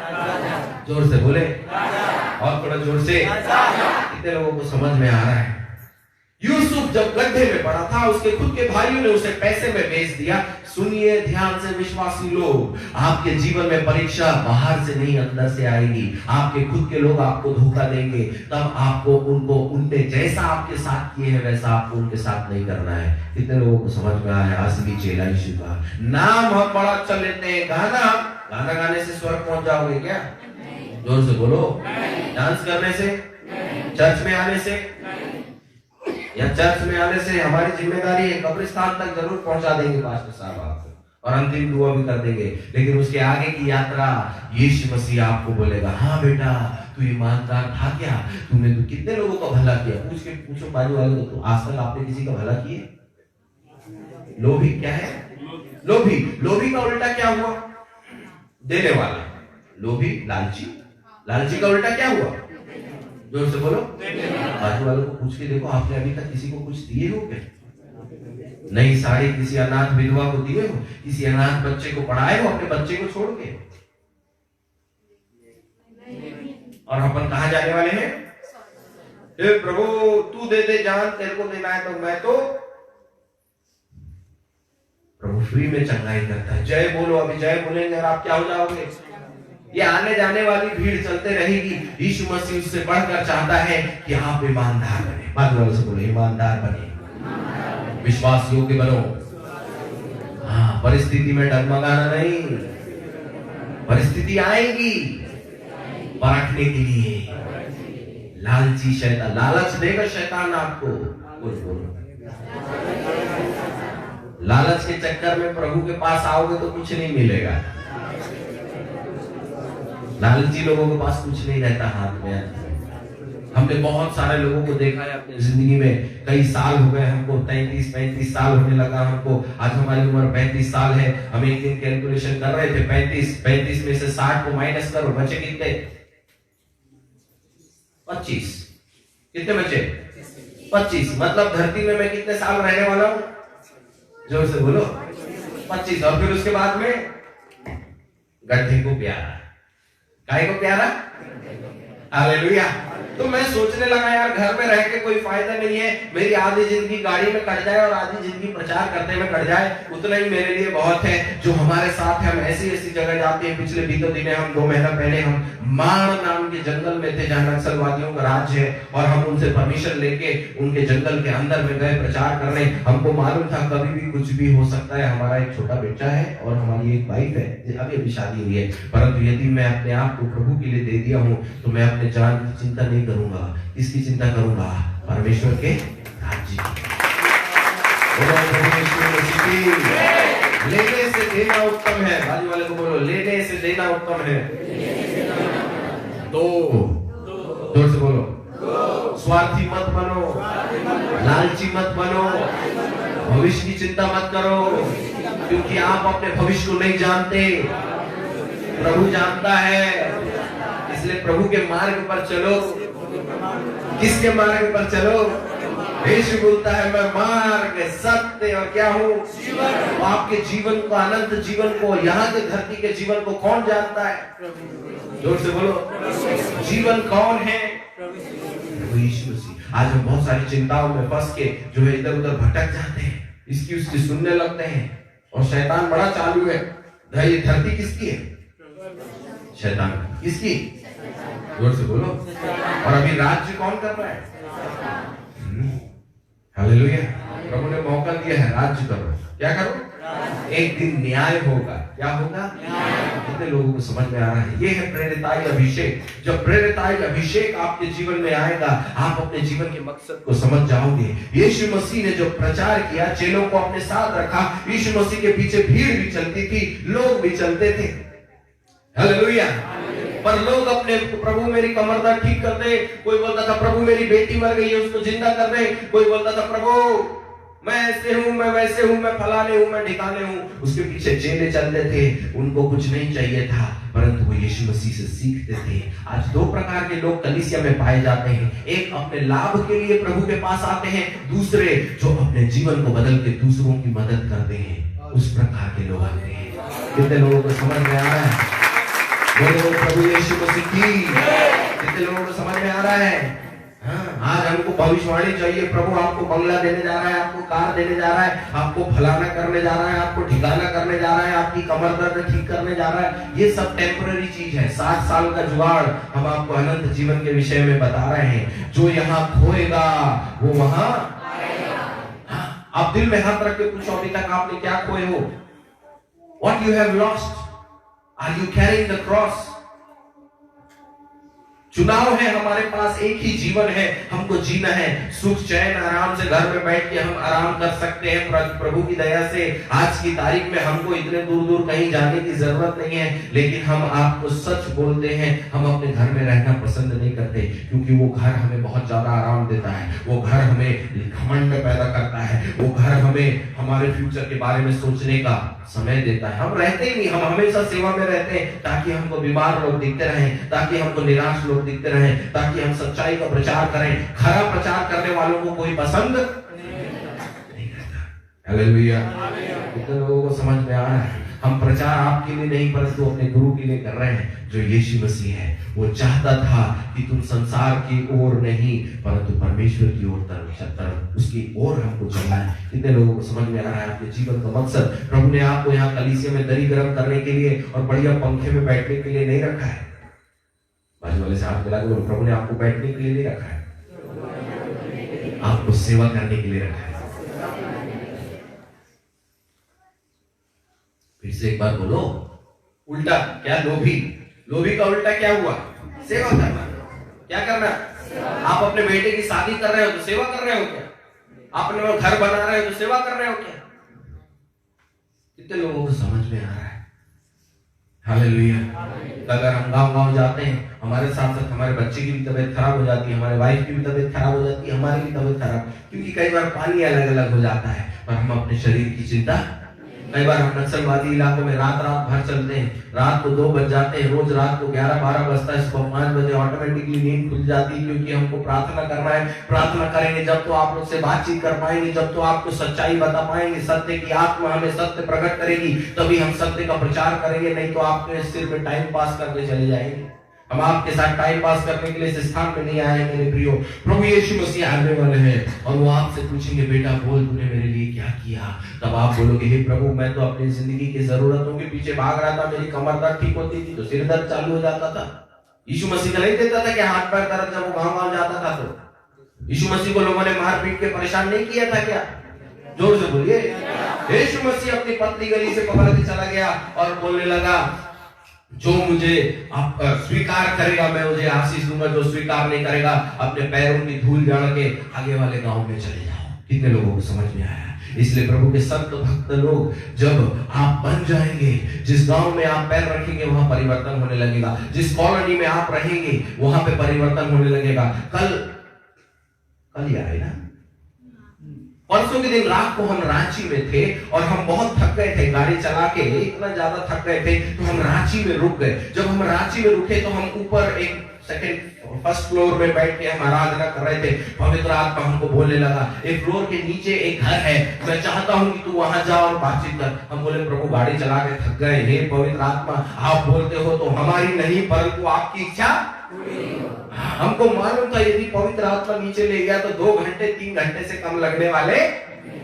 जोर से बोले, और थोड़ा जोर से। कितने लोगों को समझ में आ रहा है? यूसुफ जब गड्ढे में पड़ा था, उसके खुद के भाइयों ने उसे पैसे में बेच दिया। सुनिए ध्यान से विश्वासी लोग, आपके जीवन में परीक्षा बाहर से नहीं अंदर से आएगी। आपके खुद के लोग आपको धोखा देंगे, तब आपको उनको उनने जैसा आपके साथ किए हैं वैसा आपको उनके साथ नहीं करना है। कितने लोगों को समझ में आया? असली चेला यीशु का नाम हम बड़ा चल लेते हैं। गाना गाने से स्वर्ग पहुंच जाओगे क्या? जोर से बोलो। डांस करने से, चर्च में आने से, या चर्च में आने से हमारी जिम्मेदारी है कब्रिस्तान तक जरूर पहुंचा देंगे पास्टर साहब आपको, और अंतिम दुआ भी कर देंगे, लेकिन उसके आगे की यात्रा यीशु मसीह आपको बोलेगा, हाँ बेटा तू ईमानदार था क्या? तूने तो कितने लोगों का भला किया? पूछो बाजू वाले को, तो आज तक आपने किसी का भला किया? लोभी क्या है? लोभी का उल्टा क्या हुआ? देने वाला। लोभी लालची, लालची का उल्टा क्या हुआ? जोर से बोलो। बाजू वालों को पूछ के देखो, आपने अभी तक किसी को कुछ दिए हो क्या? नई साड़ी किसी अनाथ विधवा को दिए हो, किसी अनाथ बच्चे को पढ़ाए हो अपने बच्चे को छोड़ के। और अपन कहाँ जाने वाले हैं? हे प्रभु तू दे दे जान, तेरे को देना है तो मैं तो। प्रभु फ्री में चंगाई करता है। जय बोलो, अभी जय बोलेंगे और आप क्या हो जाओगे? ये आने जाने वाली भीड़ चलते रहेगी। यीशु मसीह उससे बढ़कर चाहता है कि आप ईमानदार बने। बात वालों से बोलो ईमानदार बने, विश्वास योग्य बनो। हाँ, परिस्थिति में डगमगाना नहीं। परिस्थिति आएगी परखने के लिए। लालची शैतान लालच देगा, शैतान आपको कुछ बोलो। लालच के चक्कर में प्रभु के पास आओगे तो कुछ नहीं मिलेगा। लालची लोगों के पास कुछ नहीं रहता हाथ में। हमने बहुत सारे लोगों को देखा है अपनी जिंदगी में। कई साल हो गए हमको, 33-35 साल होने लगा हमको। आज हमारी उम्र 35 साल है। हम एक दिन कैलकुलेशन कर रहे थे, 35 में से 60 को माइनस करो, बचे कितने? 25। कितने बचे? 25। मतलब धरती में मैं कितने साल रहने वाला हूं? जोर से बोलो 25। और फिर उसके बाद में गड्ढे को प्यारा, काय को प्यारा। हालेलुया। तो मैं सोचने लगा यार घर में रह के कोई फायदा नहीं है। मेरी आधी जिंदगी गाड़ी में कट जाए और आधी जिंदगी प्रचार करने में कट जाए, उतना ही मेरे लिए बहुत है। जो हमारे साथ है, हम ऐसी ऐसी जगह जाते हैं। पिछले बीते दिने हम 2 महीना पहले हम माण नाम के जंगल में थे जहां नक्सलवादियों का राज है, और हम उनसे परमिशन लेके उनके जंगल के अंदर में गए प्रचार करने। हमको मालूम था कभी भी कुछ भी हो सकता है। हमारा एक छोटा बेटा है और हमारी एक वाइफ है, अभी शादी हुई है। परंतु यदि मैं अपने आप को प्रभु के लिए दे दिया हूं तो मैं अपने जान की चिंता नहीं करूंगा। किसकी चिंता करूंगा? परमेश्वर के राज्य की। लेने से देना उत्तम है। बाजू वाले को बोलो लेने से देना उत्तम है। दो, जोर से बोलो। स्वार्थी मत बनो, लालची मत बनो, भविष्य की चिंता मत करो, क्योंकि आप अपने भविष्य को नहीं जानते, प्रभु जानता है। इसलिए प्रभु के मार्ग पर चलो। किसके मार्ग पर चलो? यीशु बोलता है मैं मार्ग, सत्य और क्या हूँ? जीवन। आपके जीवन को, अनंत जीवन को, यहाँ के धरती के जीवन को कौन जानता है? जोर से बोलो। जीवन कौन है? यीशु मसीह। आज हम बहुत सारी चिंताओं में फंस के जो है इधर उधर भटक जाते हैं, इसकी उसकी सुनने लगते हैं, और शैतान बड़ा चालू है। ये धरती किसकी है? शैतान। किसकी? जोर से बोलो। और अभी राज्य कौन कर रहा है? हालेलुया। प्रभु ने मौका दिया है, राज्य करो। क्या करो? एक दिन न्याय होगा। क्या होगा? कितने लोगों को समझ में आ रहा है? ये है प्रेरिताई अभिषेक। जब प्रेरिताई अभिषेक आपके जीवन में आएगा, आप अपने जीवन के मकसद को समझ जाओगे। यीशु मसीह ने जो प्रचार किया, चेलों को अपने साथ रखा, यीशु मसीह के पीछे भीड़ भी चलती थी, लोग भी चलते थे। हालेलुया। पर लोग अपने प्रभु मेरी कमर दर्द ठीक कर दे, कोई बोलता था प्रभु मेरी बेटी मर गई है उसको जिंदा कर दे, कोई बोलता था प्रभु मैं ऐसे हूं, मैं वैसे हूं, मैं फलाने हूं, मैं ठिकाने हूं। उसके पीछे चेले चलते थे, उनको कुछ नहीं चाहिए था, परंतु वो यीशु मसीह से सीखते थे। आज 2 प्रकार के लोग कलीसिया में पाए जाते हैं। एक अपने लाभ के लिए प्रभु के पास आते हैं, दूसरे जो अपने जीवन को बदल के दूसरों की मदद करते हैं। उस प्रकार के लोग आते हैं। कितने लोगों को समझ में आ रहा है? बोलो प्रभु यीशु मसीह की। कितने लोगों को समझ में आ रहा है? हाँ, आज हमको भविष्यवाणी चाहिए। प्रभु आपको बंगला देने जा रहा है, आपको कार देने जा रहा है, आपको फलाना करने जा रहा है, आपको ठिकाना करने जा रहा है, आपकी कमर दर्द ठीक करने जा रहा है। ये सब टेम्पररी चीज है। 60 साल का जुगाड़ हम आपको अनंत जीवन के विषय में बता रहे हैं। जो यहाँ खोएगा वो वहां। हाँ, आप दिल में हाथ रख के पूछो अभी तक आपने क्या खोए हो? What you have lost? Are you carrying the cross? चुनाव है हमारे पास, एक ही जीवन है, हमको जीना है। सुख चैन आराम से घर में बैठ के हम आराम कर सकते हैं। प्रभु की दया से आज की तारीख में हमको इतने दूर दूर कहीं जाने की जरूरत नहीं है। लेकिन हम आपको सच बोलते हैं, हम अपने घर में रहना पसंद नहीं करते, क्योंकि वो घर हमें बहुत ज्यादा आराम देता है। वो घर हमें घमंड पैदा करता है। वो घर हमें हमारे फ्यूचर के बारे में सोचने का समय देता है। हम रहते ही नहीं, हम हमेशा सेवा में रहते हैं, ताकि हमको बीमार लोग दिखते रहें, ताकि हमको निराश लोग दिखते रहें, ताकि हम सच्चाई का प्रचार करें। खरा प्रचार करने वालों को कोई पसंद नहीं करता। हालेलुया। कितने लोगों को समझ में आ रहा है? हम प्रचार आपके लिए नहीं परंतु अपने गुरु के लिए कर रहे हैं जो यीशु मसीह है। वो चाहता था कि तुम संसार की ओर नहीं परंतु परमेश्वर की ओर तरफ उसकी ओर हमको चलना है। कितने लोगों को समझ में आ रहा है? आपके जीवन का मकसद प्रभु ने आपको यहाँ कलीसिया में दरी गर्म करने के लिए और बढ़िया पंखे में बैठने के लिए नहीं रखा है। बाजू वाले से हाथ मिला के बोलो, प्रभु ने आपको बैठने के लिए नहीं रखा है, आपको सेवा करने के लिए रखा है। फिर से एक बार बोलो, उल्टा क्या? लोभी का उल्टा क्या हुआ? सेवा करना। क्या करना? आप अपने बेटे की शादी कर रहे हो तो सेवा कर रहे हो क्या? आप अपने घर बना रहे हो तो सेवा कर रहे हो क्या? कितने लोगों को समझ में आ रहा है? हालेलुया। अगर हम गांव जाते हैं, हमारे साथ साथ हमारे बच्चे की भी तबीयत खराब हो जाती है, हमारे वाइफ की भी तबीयत खराब हो जाती है, हमारी भी तबीयत खराब, क्योंकि कई बार पानी अलग अलग हो जाता है और हम अपने शरीर की चिंता। कई बार हम नक्सलवादी इलाकों में रात भर चलते हैं, रात को 2 बज जाते हैं, रोज रात को 11-12 बजता है, सुबह 5 बजे ऑटोमेटिकली नींद खुल जाती है, क्योंकि हमको प्रार्थना करना है। प्रार्थना करेंगे जब तो आप लोग से बातचीत कर पाएंगे, जब तो आपको सच्चाई बता पाएंगे, सत्य की आत्मा हमें सत्य प्रकट करेगी, तभी हम सत्य का प्रचार करेंगे। नहीं तो आपके सिर में टाइम पास करके चले जाएंगे। हम आपके साथ टाइम पास करने के लिए इस स्थान में नहीं आए हैं मेरे प्रियो। प्रभु यीशु मसीह आने वाले हैं और वो आपसे पूछेंगे, बेटा बोल तूने मेरे लिए क्या किया? तब आप बोलोगे, हे प्रभु मैं तो अपनी जिंदगी की जरूरतों के पीछे भाग रहा था, मेरी कमर दर्द ठीक होती थी तो सिर दर्द चालू हो जाता था। यीशु मसीह का नहीं देता था कि हाथ पैर दर्द जब वो गाँव जाता था तो? यीशु मसीह को लोगों ने मार पीट के परेशान नहीं किया था क्या? जोर से बोलिए। यीशु मसीह अपनी पतली गली से पकड़ के चला गया और बोलने लगा, जो मुझे आप स्वीकार करेगा मैं उसे आशीष दूंगा, जो स्वीकार नहीं करेगा अपने पैरों की धूल जान के आगे वाले गांव में चले जाओ। कितने लोगों को समझ में आया? इसलिए प्रभु के संत भक्त लोग जब आप बन जाएंगे, जिस गांव में आप पैर रखेंगे वहां परिवर्तन होने लगेगा, जिस कॉलोनी में आप रहेंगे वहां पे परिवर्तन होने लगेगा। कल ही आए ना, परसों के दिन रात को हम रांची में थे और हम बहुत थक गए थे, गाड़ी चला के इतना ज्यादा थक गए थे तो हम रांची में रुक गए। जब हम रांची में रुके तो हम ऊपर फर्स्ट फ्लोर में बैठ के हम आराधना कर रहे थे। पवित्र आत्मा हमको बोलने लगा, एक फ्लोर के नीचे एक घर है, मैं चाहता हूं कि तू वहां जा और बातचीत कर। हम बोले, प्रभु गाड़ी चला के थक गए, हे पवित्र आत्मा आप बोलते हो तो हमारी नहीं परंतु आपकी इच्छा। हमको मालूम था यदि पवित्र आत्मा नीचे ले गया तो 2 घंटे 3 घंटे से कम लगने वाले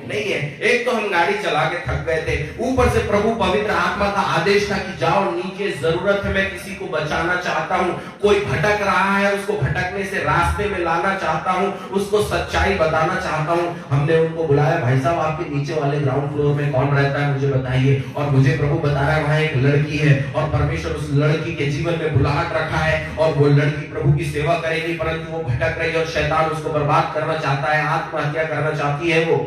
नहीं है। एक तो हम गाड़ी चला के थक गए थे, ऊपर से प्रभु पवित्र आत्मा का आदेश था कि जाओ नीचे, जरूरत है, मैं किसी को बचाना चाहता हूँ, कोई भटक रहा है उसको भटकने से रास्ते में लाना चाहता हूँ, उसको सच्चाई बताना चाहता हूँ। हमने उनको बुलाया, भाई साहब आपके नीचे वाले ग्राउंड फ्लोर में कौन रहता है मुझे बताइए। और मुझे प्रभु बता रहा है वहां एक लड़की है और परमेश्वर उस लड़की के जीवन में बुलाहट रखा है और वो लड़की प्रभु की सेवा करेगी, परंतु वो भटक रही है और शैतान उसको बर्बाद करना चाहता है, आत्महत्या करना चाहती है वो।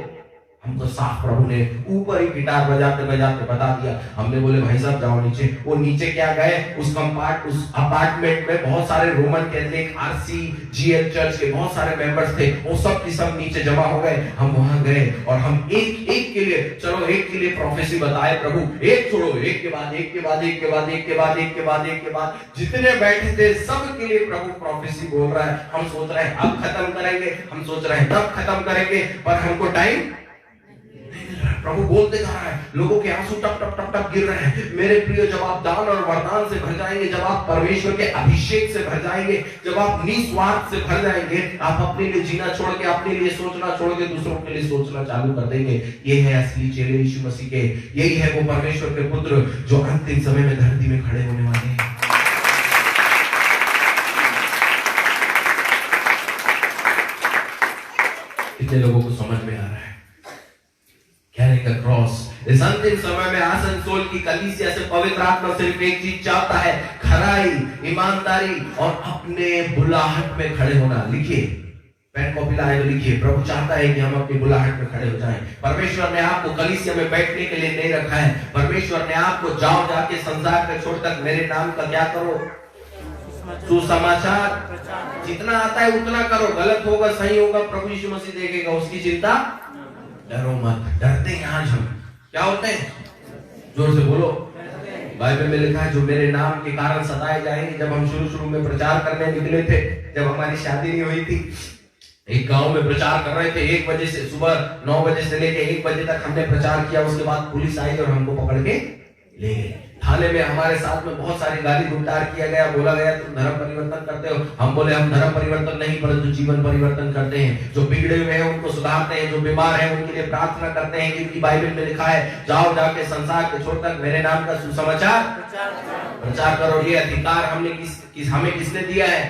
हमको साफ प्रभु ने ऊपर ही गिटार बजाते बजाते बता दिया। हमने बोले भाई साहब जाओ नीचे। वो नीचे क्या गए, उस अपार्टमेंट में बहुत सारे रोमन कैथोलिक RCGL चर्च के बहुत सारे मेंबर्स थे, वो सब की सब नीचे जमा हो गए। हम वहां गए और हम एक के लिए, चलो एक के लिए प्रोफेसी बताए प्रभु, एक छोड़ो, एक के बाद एक के बाद एक के बाद एक के बाद एक के बाद एक के बाद जितने बैठे थे सब के लिए प्रभु प्रोफेसी बोल रहा है। हम सोच रहे हैं अब खत्म करेंगे, हम सोच रहे हैं तब खत्म करेंगे, पर हमको टाइम प्रभु बोलते जा रहा है, लोगों के आंसू टप टप टप टप गिर रहे हैं। मेरे प्रिय, जब आप दान और वरदान से भर जाएंगे, जब आप परमेश्वर के अभिषेक से भर जाएंगे, जब आप निस्वार्थ से भर जाएंगे, आप अपने लिए जीना छोड़ के, अपने लिए सोचना छोड़ के दूसरों के लिए सोचना चालू कर देंगे। ये है असली चेले यीशु मसीह के, यही है वो परमेश्वर के पुत्र जो अंतिम समय में धरती में खड़े होने वाले हैं। कितने लोगों को समझ में आ रहा है? Carrying the cross. इस अंतिम समय में आसनसोल की कलीसिया से पवित्र आत्मा सिर्फ एक चीज चाहता है, खराई, ईमानदारी और अपने बुलाहट में खड़े होना। लिखिए, पेन कॉपी लाए तो लिखिए, प्रभु चाहता है कि हम अपनी बुलाहट में खड़े हो जाएं। परमेश्वर ने आपको कलीसिया में बैठने के लिए नहीं रखा है। परमेश्वर ने आपको जाओ जाके संसार के छोर तक मेरे नाम का क्या करो, सुसमाचार जितना आता है उतना करो। गलत होगा सही होगा प्रभु यीशु मसीह देखेगा, उसकी चिंता डरो मत। डरते हैं आज हम, क्या होते हैं? जोर से बोलो। बाइबल में लिखा है जो मेरे नाम के कारण सताए जाएंगे। जब हम शुरू में प्रचार करने निकले थे, जब हमारी शादी नहीं हुई थी, एक गांव में प्रचार कर रहे थे, 1 बजे से, सुबह 9 बजे से लेके 1 बजे तक हमने प्रचार किया। उसके बाद पुलिस आई और हमको पकड़ के ले गई थाने में। हमारे साथ में बहुत सारी गाली गुंडार किया गया, बोला गया तुम धर्म परिवर्तन करते हो। हम बोले हम धर्म परिवर्तन नहीं परंतु जीवन परिवर्तन करते हैं। जो बिगड़े हुए हैं उनको सुधारते हैं, जो बीमार हैं उनके लिए प्रार्थना करते हैं, क्योंकि बाइबल में लिखा है जाओ जाके संसार के छोर तक मेरे नाम का सुसमाचार प्रचार करो। ये अधिकार हमें किसने दिया है?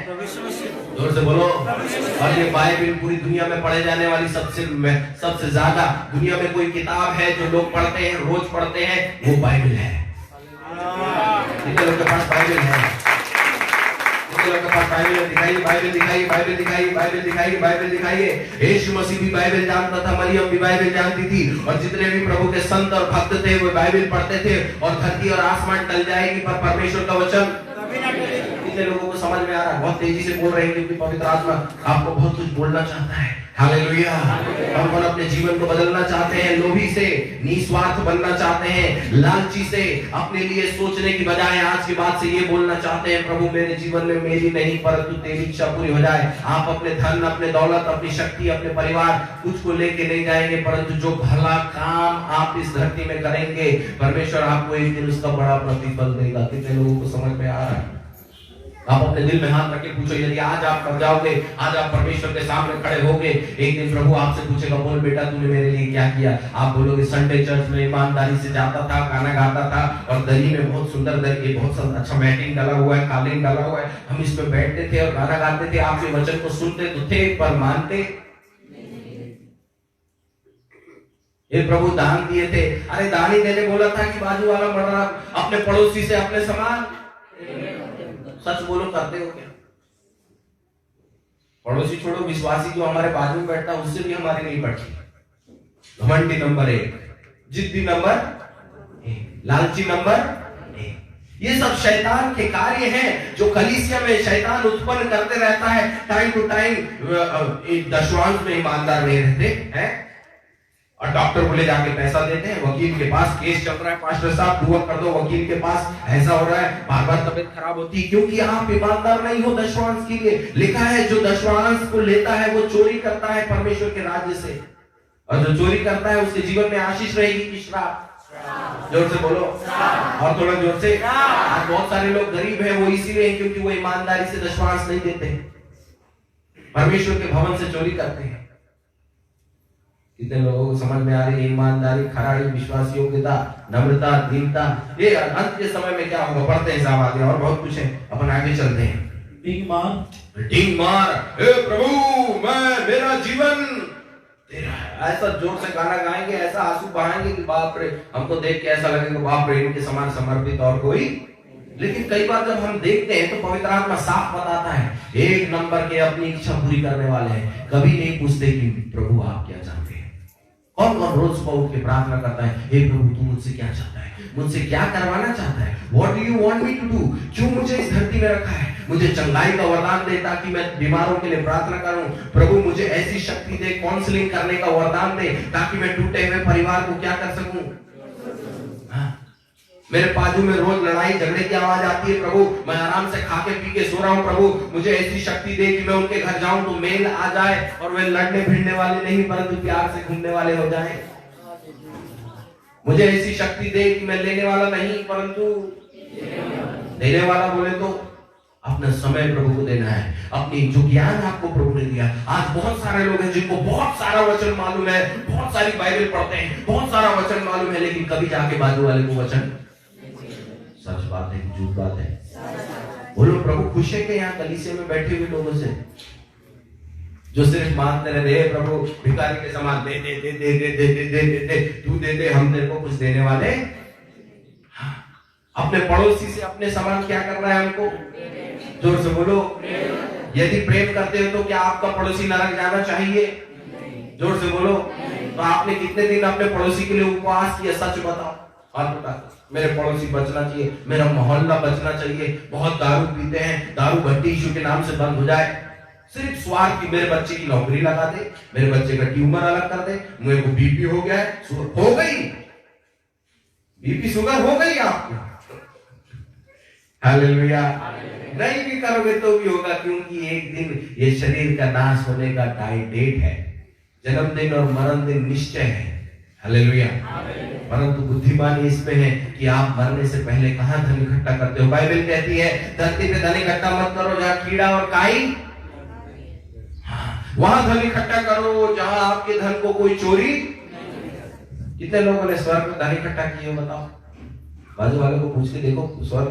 जोर से बोलो। और ये बाइबल पूरी दुनिया में पढ़े जाने वाली सबसे ज्यादा दुनिया में कोई किताब है जो लोग पढ़ते हैं, रोज पढ़ते हैं, वो बाइबल है। कितने लोग के पास बाइबल है? कितने लोग के पास बाइबल है? दिखाइए, बाइबल दिखाइए, बाइबल दिखाइए, बाइबल दिखाइए, बाइबल दिखाइए। यीशु मसीह भी बाइबल जानता था, मरियम भी बाइबल जानती थी, और जितने भी प्रभु के संत और भक्त थे वो बाइबल पढ़ते थे। और धरती और आसमान टल जाएगी पर परमेश्वर का वचन कितने लोगों को समझ में आ रहा है? बहुत तेजी से बोल रहे हैं क्योंकि पवित्र आत्मा आपको बहुत कुछ बोलना चाहता है। हालेलुया। हम अपने जीवन को बदलना चाहते हैं, लोभी से निस्वार्थ बनना चाहते हैं, लालची से अपने लिए सोचने की बजाय आज के बाद से ये बोलना चाहते हैं प्रभु मेरे जीवन में मेरी नहीं परंतु तेरी इच्छा पूरी हो जाए। आप अपने धन, अपने दौलत, अपनी शक्ति, अपने परिवार कुछ को लेके नहीं जाएंगे, परंतु जो भला काम आप इस धरती में करेंगे परमेश्वर आपको एक दिन उसका बड़ा प्रतिफल देगा। कितने लोगों को समझ में आ रहा है? आप अपने दिल में हाथ रख के पूछो, यदि आज आप कर जाओगे, आज आप परमेश्वर के सामने खड़े होगे, एक दिन प्रभु आपसे पूछेगा बोल बेटा तूने मेरे लिए क्या किया? आप बोलोगे संडे चर्च में ईमानदारी से जाता था, गाना गाता था, और दरी में बहुत सुंदर दरी, बहुत अच्छा मैटिंग डाला हुआ है, कालीन डाला हुआ है, हम इसमें बैठते थे और गाना गाते थे, आपके वचन को सुनते तो थे पर मानते। ये प्रभु दान दिए थे, अरे दान ही देने बोला था कि बाजू वाला मर रहा, अपने पड़ोसी से अपने समान। सच बोलो, करते हो क्या? पड़ोसी छोड़ो, विश्वासी जो हमारे बाजू में बैठता है उससे भी हमारी नहीं बढ़ती। घमंडी नंबर 1, जिद्दी नंबर 1, लालची नंबर 1। ये सब शैतान के कार्य हैं जो कलीसिया में शैतान उत्पन्न करते रहता है। टाइम टू टाइम दशवांश में ईमानदार नहीं रहते हैं, और डॉक्टर बोले जाके पैसा देते हैं, वकील के पास केस चल रहा है, पास्टर साहब दुआ कर दो, वकील के पास ऐसा हो रहा है, बार बार तबीयत खराब होती है क्योंकि आप ईमानदार नहीं हो दशवांश के लिए। लिखा है जो दशवांश को लेता है वो चोरी करता है परमेश्वर के राज्य से, और जो चोरी करता है उसके जीवन में आशीष रहेगी कि श्राप? जोर से बोलो, और थोड़ा जोर से। आज बहुत सारे लोग गरीब हैं, वो इसीलिए क्योंकि वो ईमानदारी से दशवांश नहीं देते, परमेश्वर के भवन से चोरी करते हैं। कितने लोगों को समझ में आ रही है? ईमानदारी, खराई, विश्वास योग्यता, नम्रता, दीनता, ये अंत के समय में क्या होगा? पढ़ते हैं साहब आगे, और बहुत कुछ है, अपन आगे चलते हैं। डींग मार, हे प्रभु मैं मेरा जीवन तेरा है। ऐसा जोर से गाना गाएंगे, ऐसा आंसू बहाएंगे कि बाप रे, हमको देख के ऐसा लगेगा बाप रे इनके समान समर्पित और कोई। लेकिन कई बार जब हम देखते हैं तो पवित्र आत्मा साफ बताता है, 1 नंबर के अपनी इच्छा पूरी करने वाले हैं, कभी नहीं पूछते कि प्रभु आप क्या चाहते हैं। कौन कौन रोज सुबह उठ के प्रार्थना करता है, हे प्रभु तू मुझसे क्या चाहता है, मुझसे क्या करवाना चाहता है, what do you want me to do, क्यों मुझे इस धरती में रखा है, मुझे चंगाई का वरदान दे ताकि मैं बीमारों के लिए प्रार्थना करूं, प्रभु मुझे ऐसी शक्ति दे, काउंसलिंग करने का वरदान दे ताकि मैं टूटे हुए परिवार को क्या कर सकूं। मेरे बाजू में रोज लड़ाई झगड़े की आवाज आती है, प्रभु मैं आराम से खा के पी के सो रहा हूं, प्रभु मुझे ऐसी शक्ति दे कि मैं उनके घर जाऊं तो मेल आ जाए और वे लड़ने भिड़ने वाले नहीं परंतु प्यार से घूमने वाले हो जाएं। मुझे ऐसी शक्ति दे कि मैं लेने वाला नहीं परंतु देने वाला। बोले तो अपना समय प्रभु को देना है, अपनी जो ज्ञान आपको प्रभु ने दिया। आज बहुत सारे लोग हैं जिनको बहुत सारा वचन मालूम है, बहुत सारी बाइबल पढ़ते हैं, बहुत सारा वचन मालूम है, लेकिन कभी जाके बाजू वाले को वचन, सच बात है कि झूठ बात है? बोलो प्रभु खुश है कि यहाँ कलीसिया में बैठे हुए लोगों से जो सिर्फ मांगते रहे, प्रभु भिखारी के समान दे दे दे दे दे दे दे दे दे दे तू दे दे, हम तेरे को कुछ देने वाले। अपने पड़ोसी से अपने समान क्या कर रहा है हमको? जोर से बोलो। यदि प्रेम करते हो तो क्या आपका पड़ोसी नरक जाना चाहिए? जोर से बोलो। तो आपने कितने दिन अपने पड़ोसी के लिए उपवास किया? सच बताओ, हाथ उठा। मेरे पड़ोसी बचना चाहिए, मेरा मोहल्ला बचना चाहिए, बहुत दारू पीते हैं, दारू भट्टी यीशु के नाम से बंद हो जाए। सिर्फ स्वार्थ की मेरे बच्चे की नौकरी लगा दे, मेरे बच्चे का ट्यूमर अलग कर दे, मेरे को बीपी हो गया है, हो गई बीपी शुगर हो गई आपको। हालेलुया। नहीं भी करोगे तो भी होगा, क्योंकि एक दिन ये शरीर का नाश होने का डेट है। जन्मदिन और मरण दिन निश्चय है। हालेलुया। परंतु बुद्धिमानी इसमें है कि आप मरने से पहले कहां धन इकट्ठा करते हो। बाइबल कहती है धरती पे धन इकट्ठा मत करो जहां कीड़ा और काई, वहां धन इकट्ठा करो जहां आपके धन को कोई चोरी। कितने लोगों ने स्वर्ग में धन इकट्ठा किए बताओ? बाजू वाले को पूछ के देखो, स्वर्ग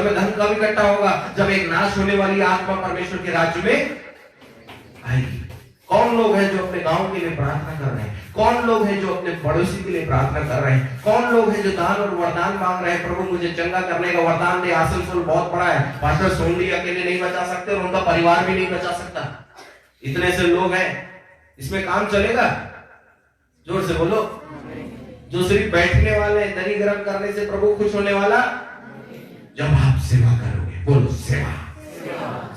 में धन कब इकट्ठा होगा? जब एक नाश होने वाली आत्मा परमेश्वर के राज्य में आएगी। कौन लोग हैं जो अपने गांव के लिए प्रार्थना कर रहे हैं? कौन लोग हैं जो अपने पड़ोसी के लिए प्रार्थना कर रहे हैं? कौन लोग हैं जो दान और वरदान मांग रहे हैं, प्रभु मुझे चंगा करने का वरदान दे। आसनसोल बहुत बड़ा है, पास्टर सोनली अकेले नहीं बचा सकते और उनका परिवार भी नहीं बचा सकता। इतने से लोग हैं, इसमें काम चलेगा? जोर से बोलो। जो सिर्फ बैठने वाले, दरी गर्म करने से प्रभु खुश होने वाला? जब आप सेवा करोगे, बोलो सेवा।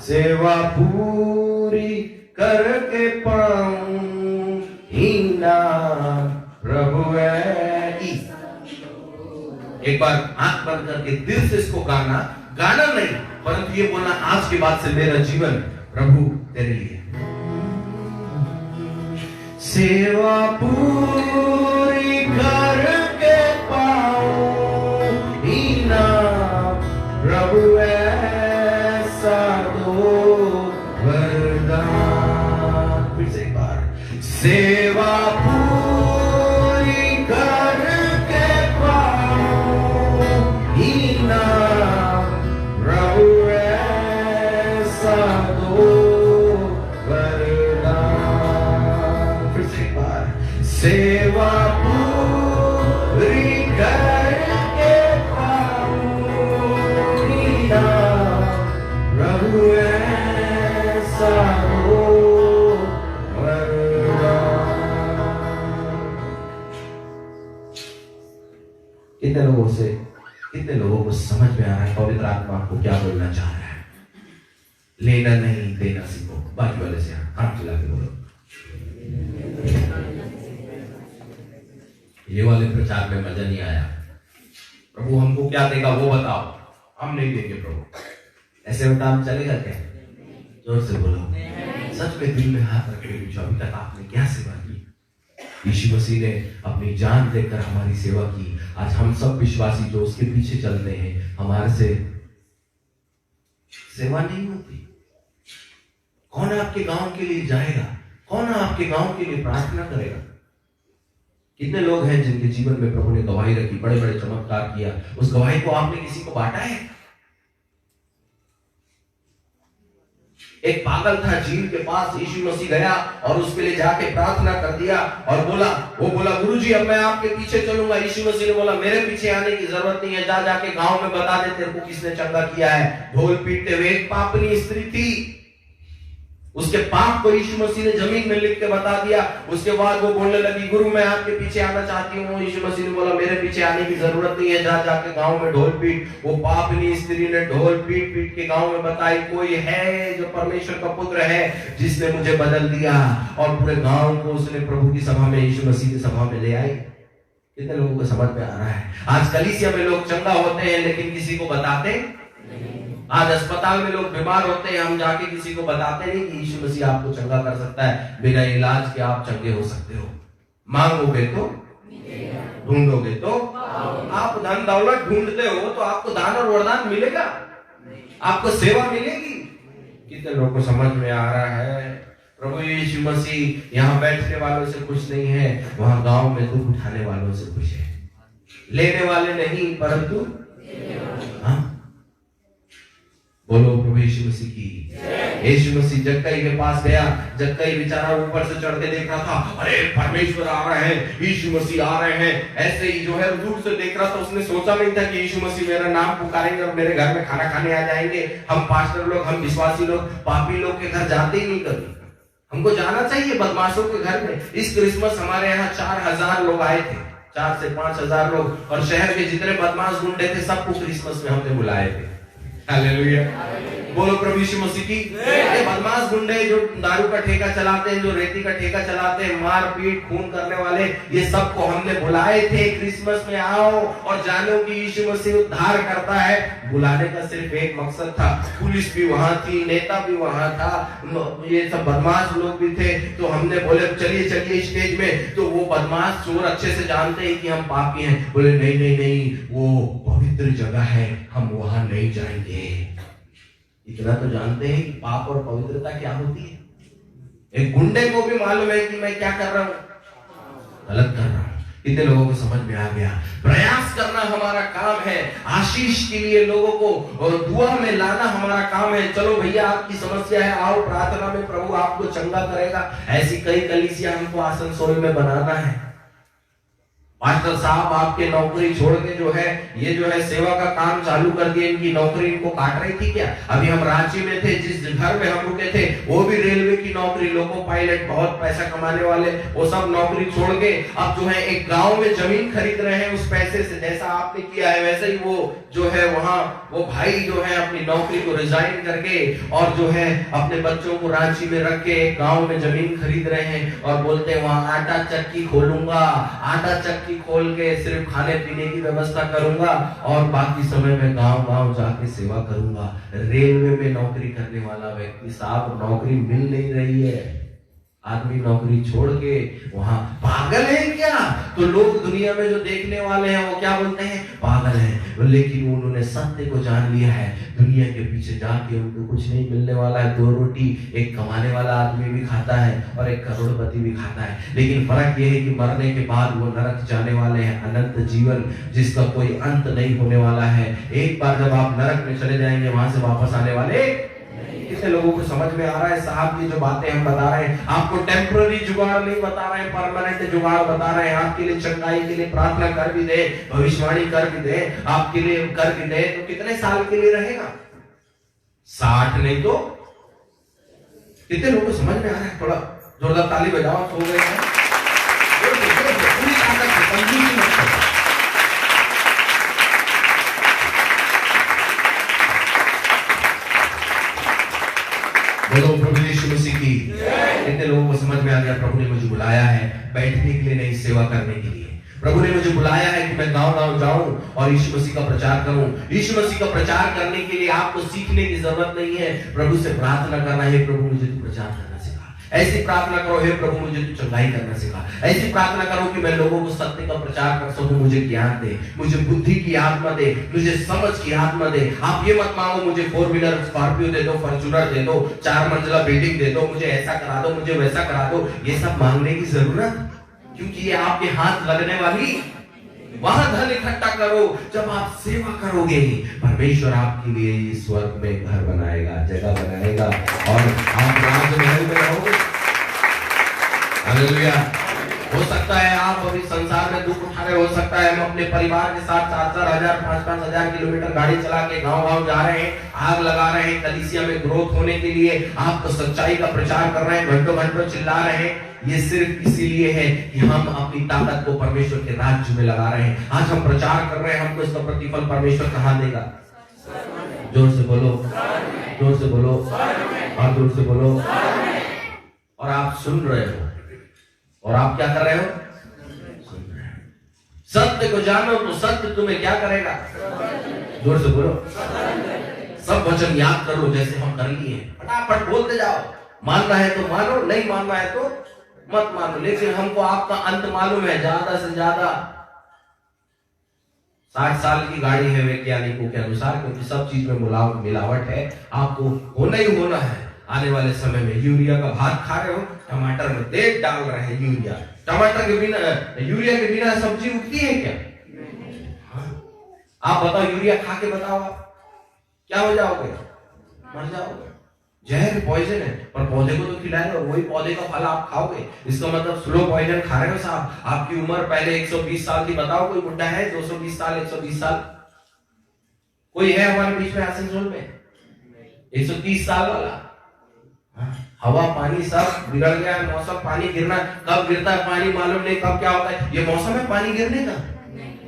सेवा पूरी करके पाऊं इनाम प्रभु ऐसी। एक बार आंख बंद करके दिल से इसको गाना नहीं, परंतु ये बोलना आज के बाद से मेरा जीवन प्रभु तेरे लिए। सेवा पूरी करके पाऊं इनाम प्रभु ऐसा दो वरदान। फिर से एक बार, सेवा पूरी करके पाऊं इनाम प्रभु ऐसा दो वरदान। फिर से एक बार, सेवा पूरी करके पाऊं इनाम प्रभु ऐसा दो वरदान। कितने लोगों को समझ में आ रहा है पवित्र आत्मा आपको क्या बोलना चाह रहा है? लेना नहीं देना सीखो। बाकी वाले से हाथ चला के बोलो, ये वाले प्रचार में मजा नहीं आया, प्रभु हमको क्या देगा वो बताओ। हम नहीं देंगे प्रभु, ऐसे बता चलेगा क्या? जोर से बोलो। सच में दिल में हाथ रखे पूछो, अभी तक आपने क्या सेवा की? यीशु मसीह ने अपनी जान देकर हमारी सेवा की। आज हम सब विश्वासी जो उसके पीछे चलते हैं, हमारे से सेवा नहीं होती। कौन आपके गांव के लिए जाएगा? कौन आपके गांव के लिए प्रार्थना करेगा? कितने लोग हैं जिनके जीवन में प्रभु ने गवाही रखी, बड़े बड़े चमत्कार किया, उस गवाही को आपने किसी को बांटा है? एक पागल था झील के पास, यीशु मसीह गया और उसके लिए जाके प्रार्थना कर दिया और वो बोला गुरुजी अब मैं आपके पीछे चलूंगा। यीशु मसीह ने बोला मेरे पीछे आने की जरूरत नहीं है, जा जाके गांव में बता दे तेरे को किसने चंगा किया है। ढोल पीटते हुए एक पापनी स्त्री थी, उसके पाप को यीशु मसीह ने जमीन में लिख के बता दिया। उसके बाद वो बोलने लगी गुरु मैं आपके पीछे आना चाहती हूँ। यीशु मसीह ने बोला मेरे पीछे आने की जरूरत नहीं है, जा जाके गांव में ढोल पीट। वो पापनी स्त्री ने ढोल पीट पीट के गांव में बताई कोई है जो परमेश्वर का पुत्र है जिसने मुझे बदल दिया, और पूरे गांव को उसने प्रभु की सभा में, यीशु मसीह की सभा में ले आई। कितने लोगों को समझ में आ रहा है? आज कलीसिया में लोग चंगा होते हैं लेकिन किसी को बताते। आज अस्पताल में लोग बीमार होते हैं, हम जाके किसी को बताते नहीं कि यीशु मसीह आपको चंगा कर सकता है। बिना इलाज के आप चंगे हो सकते हो। मांगोगे तो, ढूंढोगे तो, आप धन दौलत ढूंढते हो तो आपको दान और वरदान मिलेगा, आपको सेवा मिलेगी। कितने लोगों को समझ में आ रहा है? प्रभु यीशु मसीह यहाँ बैठने वालों से खुश नहीं है, वहां गांव में दुख उठाने वालों से खुश है। लेने वाले नहीं परंतु, हाँ बोलो प्रभु यीशु मसीह की। यीशु मसीह जक्कई के पास गया, जक्कई बेचारा ऊपर से चढ़ के देख रहा था, अरे परमेश्वर आ रहे हैं, यीशु मसीह आ रहे हैं। ऐसे ही जो है दूर से देख रहा था, उसने सोचा नहीं था कि यीशु मसीह मेरा नाम पुकारेंगे और मेरे घर में खाना खाने आ जाएंगे। हम पास्टर लोग, हम विश्वासी लोग पापी लोग के घर जाते ही नहीं कभी। हमको जाना चाहिए बदमाशों के घर में। इस क्रिसमस हमारे यहाँ 4000 लोग आए थे, 4 से 5000 लोग, और शहर के जितने बदमाश गुंडे थे सबको क्रिसमस में हमने बुलाए थे। हालेलुया, बोलो प्रभु यीशु मसीह की। ये बदमाश गुंडे जो दारू का ठेका चलाते हैं, जो रेती का ठेका चलाते हैं, मार पीट खून करने वाले, ये सबको हमने बुलाए थे क्रिसमस में आओ और जानो कि यीशु मसीह उद्धार करता है। बुलाने का सिर्फ एक मकसद था। पुलिस भी वहां थी, नेता भी वहां था, ये सब बदमाश लोग भी थे। तो हमने बोले चलिए चलिए स्टेज में। तो वो बदमाश चोर अच्छे से जानते हैं कि हम पापी हैं। बोले नहीं नहीं नहीं, वो पवित्र जगह है, हम वहां नहीं जाएंगे। इतना तो जानते हैं कि पाप और पवित्रता क्या होती है। एक गुंडे को भी मालूम है कि मैं क्या कर रहा हूं, गलत कर रहा हूं। कितने लोगों को समझ में आ गया? प्रयास करना हमारा काम है, आशीष के लिए लोगों को और दुआ में लाना हमारा काम है। चलो भैया आपकी समस्या है, आओ प्रार्थना में, प्रभु आपको चंगा करेगा। ऐसी कई कलीसिया हमको आसनसोल में बनाना है। मास्टर साहब आपके नौकरी छोड़ के जो है ये जो है सेवा का काम चालू कर दिया, इनकी नौकरी इनको काट रही थी क्या? अभी हम रांची में थे, जिस घर में हम रुके थे वो भी रेलवे की नौकरी, लोको पायलट, बहुत पैसा कमाने वाले, वो सब नौकरी छोड़ के अब जो है एक गांव में जमीन खरीद रहे हैं। उस पैसे से जैसा आपने किया है वैसे ही वो जो है वहां वो भाई जो है अपनी नौकरी को रिजाइन करके और जो है अपने बच्चों को रांची में रख के एक गांव में जमीन खरीद रहे हैं और बोलते हैं वहां आटा चक्की खोलूंगा, आटा चक्की खोल के सिर्फ खाने पीने की व्यवस्था करूंगा और बाकी समय में गांव गांव जाके सेवा करूंगा। रेलवे में नौकरी करने वाला व्यक्ति साहब, नौकरी मिल नहीं रही है। आदमी नौकरी छोड़ के वहां पागल है क्या? तो लोग दुनिया में जो देखने वाले हैं वो क्या बोलते हैं? पागल है। लेकिन उन्होंने सत्य को जान लिया है। दुनिया के पीछे जाके उनको कुछ नहीं मिलने वाला है। 2 रोटी एक कमाने वाला आदमी भी खाता है और एक करोड़पति भी खाता है, लेकिन फर्क यह है कि मरने के बाद वो नरक जाने वाले हैं। अनंत जीवन जिसका कोई अंत नहीं होने वाला है। एक बार जब आप नरक में चले जाएंगे वहां से वापस आने वाले। कितने लोगों को समझ में आ रहा है साहब? ये जो बातें हम बता रहे हैं आपको टेम्पररी जुगाड़ नहीं बता रहे हैं, परमानेंट जुगाड़ बता रहे हैं। आपके लिए चंगाई के लिए प्रार्थना कर भी दे, भविष्यवाणी कर भी दे, आपके लिए कर भी दे, तो कितने साल के लिए रहेगा? 60 नहीं तो। कितने लोगों को समझ में आ रहा है? थोड़ा जोरदार ताली बजाओ। सो गए हैं पूरी ताकत से, कंजूसी मत करो। बोलो प्रभु यीशु मसीह की। कितने लोगों को समझ में आ गया? प्रभु ने मुझे बुलाया है बैठने के लिए नहीं, सेवा करने के लिए। प्रभु ने मुझे बुलाया है कि मैं गांव गांव जाऊं और यीशु मसीह का प्रचार करूं। यीशु मसीह का प्रचार करने के लिए आपको सीखने की जरूरत नहीं है। प्रभु से प्रार्थना करना है, प्रभु मुझे तू प्रचार करना सिखा। ऐसी प्रार्थना करो, हे प्रभु मुझे तू चंगाई करना सिखा। ऐसी प्रार्थना करो कि मैं लोगों को सत्य का प्रचार कर सकूं। मुझे ज्ञान दे, मुझे बुद्धि की आत्मा दे, मुझे समझ की आत्मा दे। आप ये मत मांगो मुझे 4 व्हीलर स्कॉर्पियो दे दो, फॉर्च्यूनर दे दो, 4 मंजिला बिल्डिंग दे दो, मुझे ऐसा करा दो, मुझे वैसा करा दो। ये सब मांगने की जरूरत, क्योंकि ये आपके हाथ लगने वाली। वहां धन इकट्ठा करो। जब आप सेवा करोगे परमेश्वर आपके लिए स्वर्ग में घर बनाएगा, जगह बनाएगा और आप राजमहल में रहोगे। हालेलुया। हो सकता है आप अभी संसार में दुख उठा रहे, हो सकता है हम अपने परिवार के साथ 4-4 हजार 5-5 हजार किलोमीटर गाड़ी चला के गांव गांव जा रहे हैं, आग लगा रहे हैं कलीसिया में ग्रोथ होने के लिए। आप तो सच्चाई का प्रचार कर रहे हैं, घंटों घंटों चिल्ला रहे हैं। ये सिर्फ इसीलिए है कि हम अपनी ताकत को परमेश्वर के राज्य में लगा रहे हैं। आज हम प्रचार कर रहे हैं, हमको इसका प्रतिफल परमेश्वर कहां देगा? जोर से बोलो, जोर से बोलो और जोर से बोलो। और आप सुन रहे हो और आप क्या कर रहे हो? सुन रहे हो। सत्य को जानो तो सत्य तुम्हें क्या करेगा? जोर से बोलो। सब वचन याद करो जैसे हम कर लिए, फटाफट बोलते जाओ। मानना है तो मानो, नहीं मानना है तो मत मानो। लेकिन हमको आपका अंत मालूम है। ज्यादा से ज्यादा 60 साल की गाड़ी है वैज्ञानिकों के अनुसार, क्योंकि सब चीज में मिलावट है। आपको होना ही होना है आने वाले समय में। यूरिया का भात खा रहे हो, टमाटर में तेल डाल रहे हैं यूरिया। टमाटर के बिना, यूरिया के बिना सब्जी उगती है क्या? आप बताओ, यूरिया खा के बताओ आप क्या हो जाओगे? मर जाओगे। जहर पॉइजन है, पर पौधे को तो खिलाए और वही पौधे का फल आप खाओगे। इसका मतलब स्लो पॉइजन खा रहे हो साहब। आपकी उम्र पहले 120 साल थी, बताओ कोई बुढ़ा है 220 साल 120 साल? कोई है हमारे बीच में आसनसोल में 130 साल वाला? हवा पानी सब बिगड़ गया है। मौसम, पानी गिरना, कब गिरता है पानी मालूम नहीं, कब क्या होता है। ये मौसम है पानी गिरने का?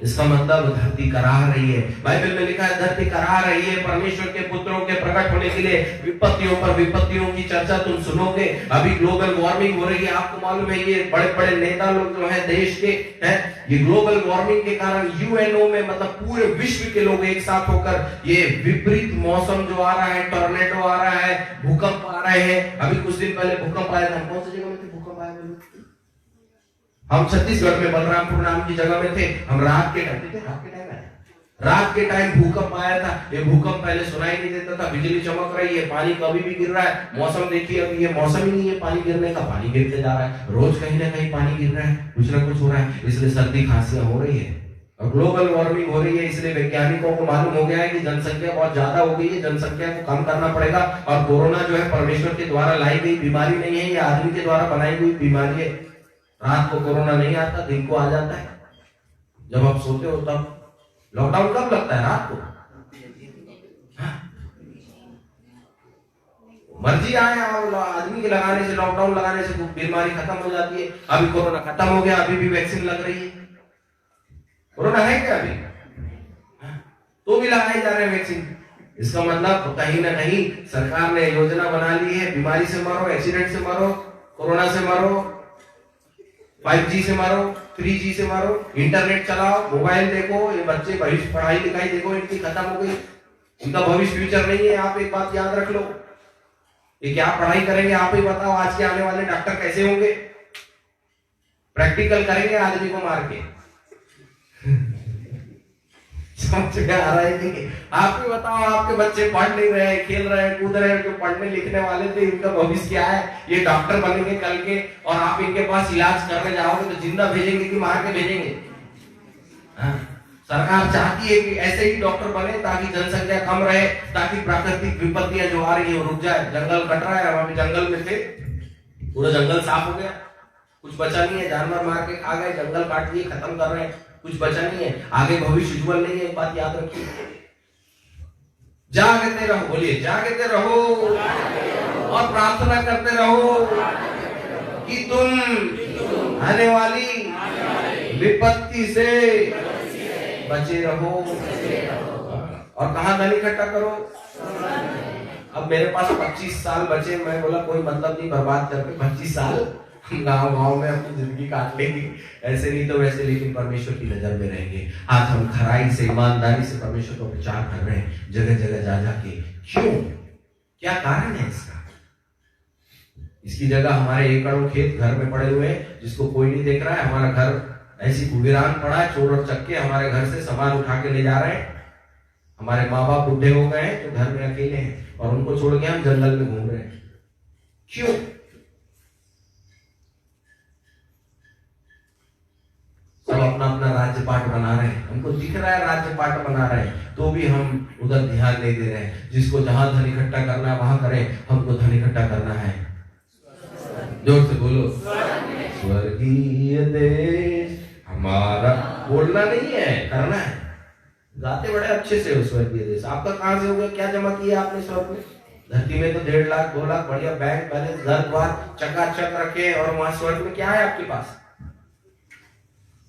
इसका मतलब धरती कराह रही है। बाइबल में लिखा है धरती कराह रही है परमेश्वर के पुत्रों के प्रकट होने के लिए। विपत्तियों पर विपत्तियों की चर्चा तुम सुनोगे। अभी ग्लोबल वार्मिंग हो रही है, आपको मालूम है। ये बड़े बड़े नेता लोग जो है देश के हैं, ये ग्लोबल वार्मिंग के कारण यूएनओ में मतलब पूरे विश्व के लोग एक साथ होकर ये विपरीत मौसम जो आ रहा है, टॉर्नेडो आ रहा है, भूकंप आ रहे हैं। अभी कुछ दिन पहले भूकंप आया था, कौन सी जगह में थे भूकंप आया? हम छत्तीसगढ़ में बलरामपुर नाम की जगह में थे। हम रात के टाइम भूकंप आया था। ये भूकंप पहले सुनाई नहीं देता था, बिजली चमक रही है, पानी कभी भी गिर रहा है। मौसम देखिए, अभी ये मौसम ही नहीं है पानी गिरने का, पानी गिरते जा रहा है। रोज कहीं ना कहीं पानी गिर रहा है, कुछ ना कुछ हो रहा है। इसलिए सर्दी खांसियां हो रही है और ग्लोबल वार्मिंग हो रही है। इसलिए वैज्ञानिकों को मालूम हो गया है कि जनसंख्या बहुत ज्यादा हो गई है, जनसंख्या को कम करना पड़ेगा। और कोरोना जो है परमेश्वर के द्वारा लाई गई बीमारी नहीं है, ये आदमी के द्वारा बनाई हुई बीमारी है। रात को कोरोना नहीं आता, दिन को आ जाता है। जब आप सोते हो तब। लॉकडाउन कब लगता है? रात को। मर्जी आए और आदमी के लगाने से, लॉकडाउन लगाने से बीमारी खत्म हो जाती है। अभी कोरोना खत्म हो गया, अभी भी वैक्सीन लग रही है। कोरोना है क्या अभी? तो भी लगाए जा रहे हैं वैक्सीन। इसका मतलब कहीं ना कहीं सरकार ने योजना बना ली है, बीमारी से मरो, एक्सीडेंट से मरो, कोरोना से मरो, 5G से मारो, 3G से मारो, इंटरनेट चलाओ, मोबाइल देखो। ये बच्चे भविष्य पढ़ाई लिखाई देखो इनकी खत्म हो गई, इनका भविष्य फ्यूचर नहीं है। आप एक बात याद रख लो, ये क्या पढ़ाई करेंगे आप ही बताओ। आज के आने वाले डॉक्टर कैसे होंगे? प्रैक्टिकल करेंगे आदमी को मार के। समझ में आ रहा है कि आप ही बताओ। आपके बच्चे पढ़ नहीं रहे, खेल रहे, कूद रहे, जो पढ़ने लिखने वाले थे इनका भविष्य क्या है? ये डॉक्टर बनेंगे कल के और आप इनके पास इलाज करने जाओगे तो जिंदा भेजेंगे कि मार के भेजेंगे? सरकार चाहती है कि ऐसे ही डॉक्टर बने ताकि जनसंख्या कम रहे, ताकि प्राकृतिक विपत्तियां जो आ रही है वो रुक जाए। जंगल कट रहा है, हम अभी जंगल में थे, पूरा जंगल साफ हो गया, कुछ बचा नहीं है, जानवर मार के खा गए, जंगल काट दिए, खत्म कर रहे हैं, कुछ बचा नहीं है। आगे भविष्य उज्जवल नहीं है, एक बात याद रखिए। जागते रहो, बोलिए जागते रहो और प्रार्थना करते रहो कि तुम आने वाली विपत्ति से बचे रहो। और कहां धन इकट्ठा करो? अब मेरे पास 25 साल बचे। मैं बोला कोई मतलब नहीं बर्बाद करके 25 साल गांव में अपनी जिंदगी काट लेंगे, ऐसे नहीं तो वैसे, लेकिन परमेश्वर की नजर में रहेंगे। आज हम खराई से, ईमानदारी से परमेश्वर का प्रचार कर रहे हैं, जगह जगह जा जाके। क्यों? क्या कारण है इसका? इसकी जगह हमारे एकड़ों खेत घर में पड़े हुए हैं, जिसको कोई नहीं देख रहा है। हमारा घर ऐसी वीरान पड़ा है, चोर और चक्के हमारे घर से सामान उठा के ले जा रहे हैं। हमारे माँ बाप बुढ़े हो गए हैं तो घर में अकेले हैं और उनको छोड़ के हम जंगल में घूम रहे हैं। क्यों? सब अपना अपना राज्य पाठ बना रहे हैं, हमको दिख रहा है राज्य पाठ बना रहे हैं, तो भी हम उधर ध्यान नहीं दे रहे हैं। जिसको जहां धन इकट्ठा करना है वहां करें, हमको धन इकट्ठा करना है। जोर से बोलो, स्वर्गीय देश हमारा। बोलना नहीं है, करना है। गाते बड़े अच्छे से हो स्वर्गीय देश। आपका कहां से हो गया? क्या जमा किया आपने स्वर्ग में? धरती में तो 1.5 लाख 2 लाख बढ़िया बैंक बैलेंस, घर द्वार चकाचक रखे, और वहां स्वर्ग में क्या है आपके पास?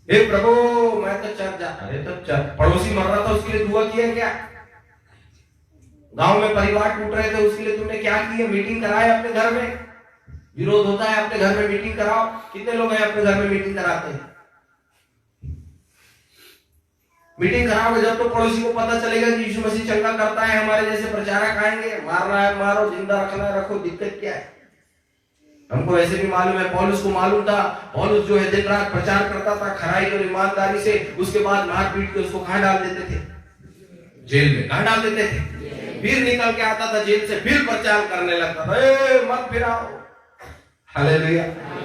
हे प्रभु मैं तो चर्च जा। अरे तो पड़ोसी मर रहा था उसके लिए दुआ किया क्या? गांव में परिवार टूट रहे थे उसके लिए तुमने क्या किया? मीटिंग कराए अपने घर में? विरोध होता है अपने घर में मीटिंग कराओ। कितने लोग हैं अपने घर में मीटिंग कराते हैं? मीटिंग कराओगे जब तो पड़ोसी को पता चलेगा कि यीशु मसीह चंगा करता है। हमारे जैसे प्रचारक आएंगे, मार रहा है मारो, जिंदा रखना है रखो, दिक्कत क्या है? हमको ऐसे भी मालूम है, पौलुस को मालूम था। पौलुस जो है दिन रात प्रचार करता था खराई और ईमानदारी से। उसके बाद मार पीट के उसको कहां डाल देते थे? जेल में। कहां डाल देते थे? फिर निकल के आता था जेल से, फिर प्रचार करने लगता था, ए मत फिराओ, हालेलुया।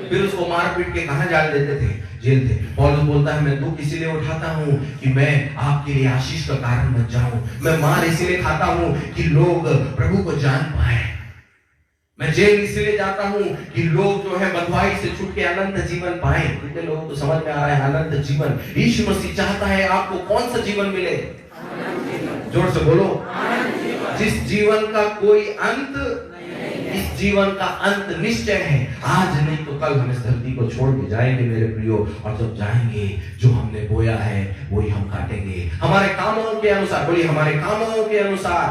फिर उसको मार पीट के कहां डाल देते थे? जेल थे। पौलुस बोलता है मैं दुख इसीलिए उठाता हूं कि मैं आपके लिए आशीष का कारण बन जाऊं। मैं मार इसीलिए खाता हूं कि लोग प्रभु को जान पाए। मैं जेल इसलिए जाता हूं कि लोग जो है बंधुआई से छूट के अनंत जीवन पाए। कितने लोगों को समझ में आ रहा है अनंत जीवन? यीशु मसीह चाहता है आपको कौन सा जीवन मिले? जोर से बोलो, जिस जीवन का कोई अंत, इस जीवन का अंत निश्चय है। आज नहीं तो कल हम इस धरती को छोड़ के जाएंगे मेरे प्रियो, और जब जाएंगे जो हमने बोया है वही हम काटेंगे। हमारे कामों के अनुसार, बोलिए हमारे कामों के अनुसार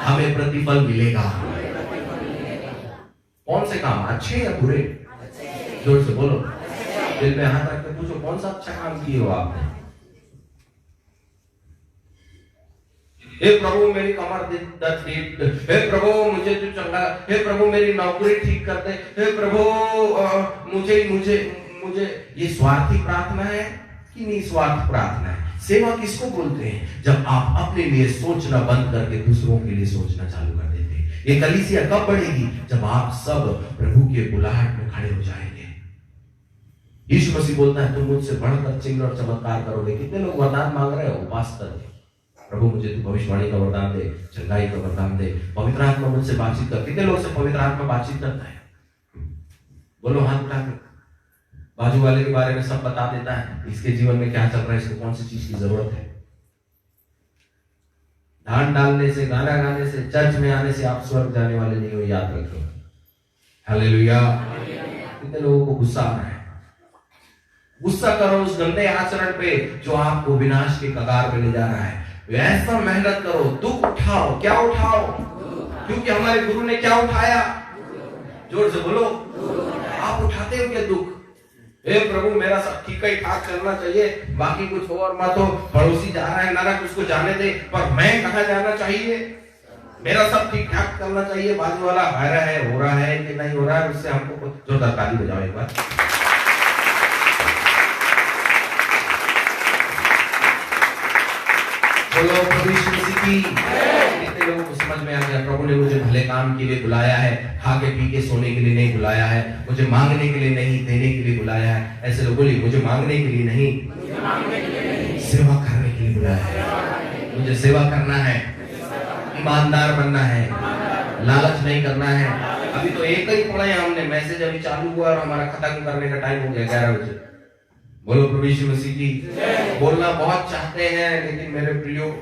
हमें प्रतिफल मिलेगा। कौन से काम, अच्छे या बुरे? जोर से बोलो, दिल में हाथ रख के पूछो, कौन सा अच्छा काम किए हो आपने? हे प्रभु मेरी कमर दर्द ठीक, हे प्रभु मुझे तू चंगा, हे प्रभु मेरी नौकरी ठीक कर दे, हे प्रभु मुझे मुझे मुझे। ये स्वार्थी प्रार्थना है कि निस्वार्थ प्रार्थना है? सेवा किसको बोलते हैं? जब आप अपने लिए सोचना बंद करके दूसरों के लिए सोचना चालू कर देते हैं। ये कलीसिया कब बढ़ेगी? जब आप सब प्रभु के बुलाहट में खड़े हो जाएंगे। यीशु मसीह बोलता है तुम मुझसे बढ़कर चिन्ह और चमत्कार करोगे। कितने लोग वरदान मांग रहे हो? उपास करके, प्रभु मुझे तू भविष्यवाणी का वरदान दे, चंगाई का वरदान दे, पवित्र आत्मा मुझसे बातचीत कर। कितने लोग से पवित्र आत्मा बातचीत करता है? बोलो हाथ उठा के। बाजू वाले के बारे में सब बता देता है, इसके जीवन में क्या चल रहा है, इसको कौन सी चीज की जरूरत है। ध्यान डालने से, गाना गाने से, चर्च में आने से आप स्वर्ग जाने वाले नहीं हो, याद रखो। हालेलुया। कितने लोगों को गुस्सा आ रहा है? गुस्सा करो उस गंदे आचरण पे जो आपको विनाश के कगार पे ले जा रहा है। ऐसा मेहनत करो, दुख उठाओ। क्या उठाओ? क्योंकि हमारे गुरु ने क्या उठाया? जोर से बोलो, आप उठाते हो क्या दुख? हे प्रभु मेरा सब ठीक ही ठाक चलना चाहिए, बाकी कुछ हो और मत हो। पड़ोसी जा रहा है नारक, उसको जाने दे, पर मैं कहाँ जाना चाहिए? मेरा सब ठीक ठाक चलना चाहिए। बाजू वाला आ रहा है, हो रहा है कि नहीं हो रहा है, उससे हमको जोरदार ताली बजाओ एक बार। बोलो प्रभु यीशु मसीह की। कितने लोगों को समझ में आ गया? प्रभु ने मुझे भले काम के लिए बुलाया है, खा के पी के सोने के लिए नहीं बुलाया है, मुझे मांगने के लिए नहीं, देने के लिए बुलाया है। ऐसे लोग बोलिए, मुझे मांगने के लिए नहीं, सेवा करने के लिए बुलाया है। मुझे सेवा करना है, ईमानदार बनना है, लालच नहीं करना है। अभी तो एक ही पढ़े हमने, मैसेज अभी चालू हुआ और हमारा खत्म करने का टाइम हो गया 11 बजे। बोलो प्रभु यीशु मसीह की। बोलना बहुत चाहते हैं, लेकिन मेरे प्रियो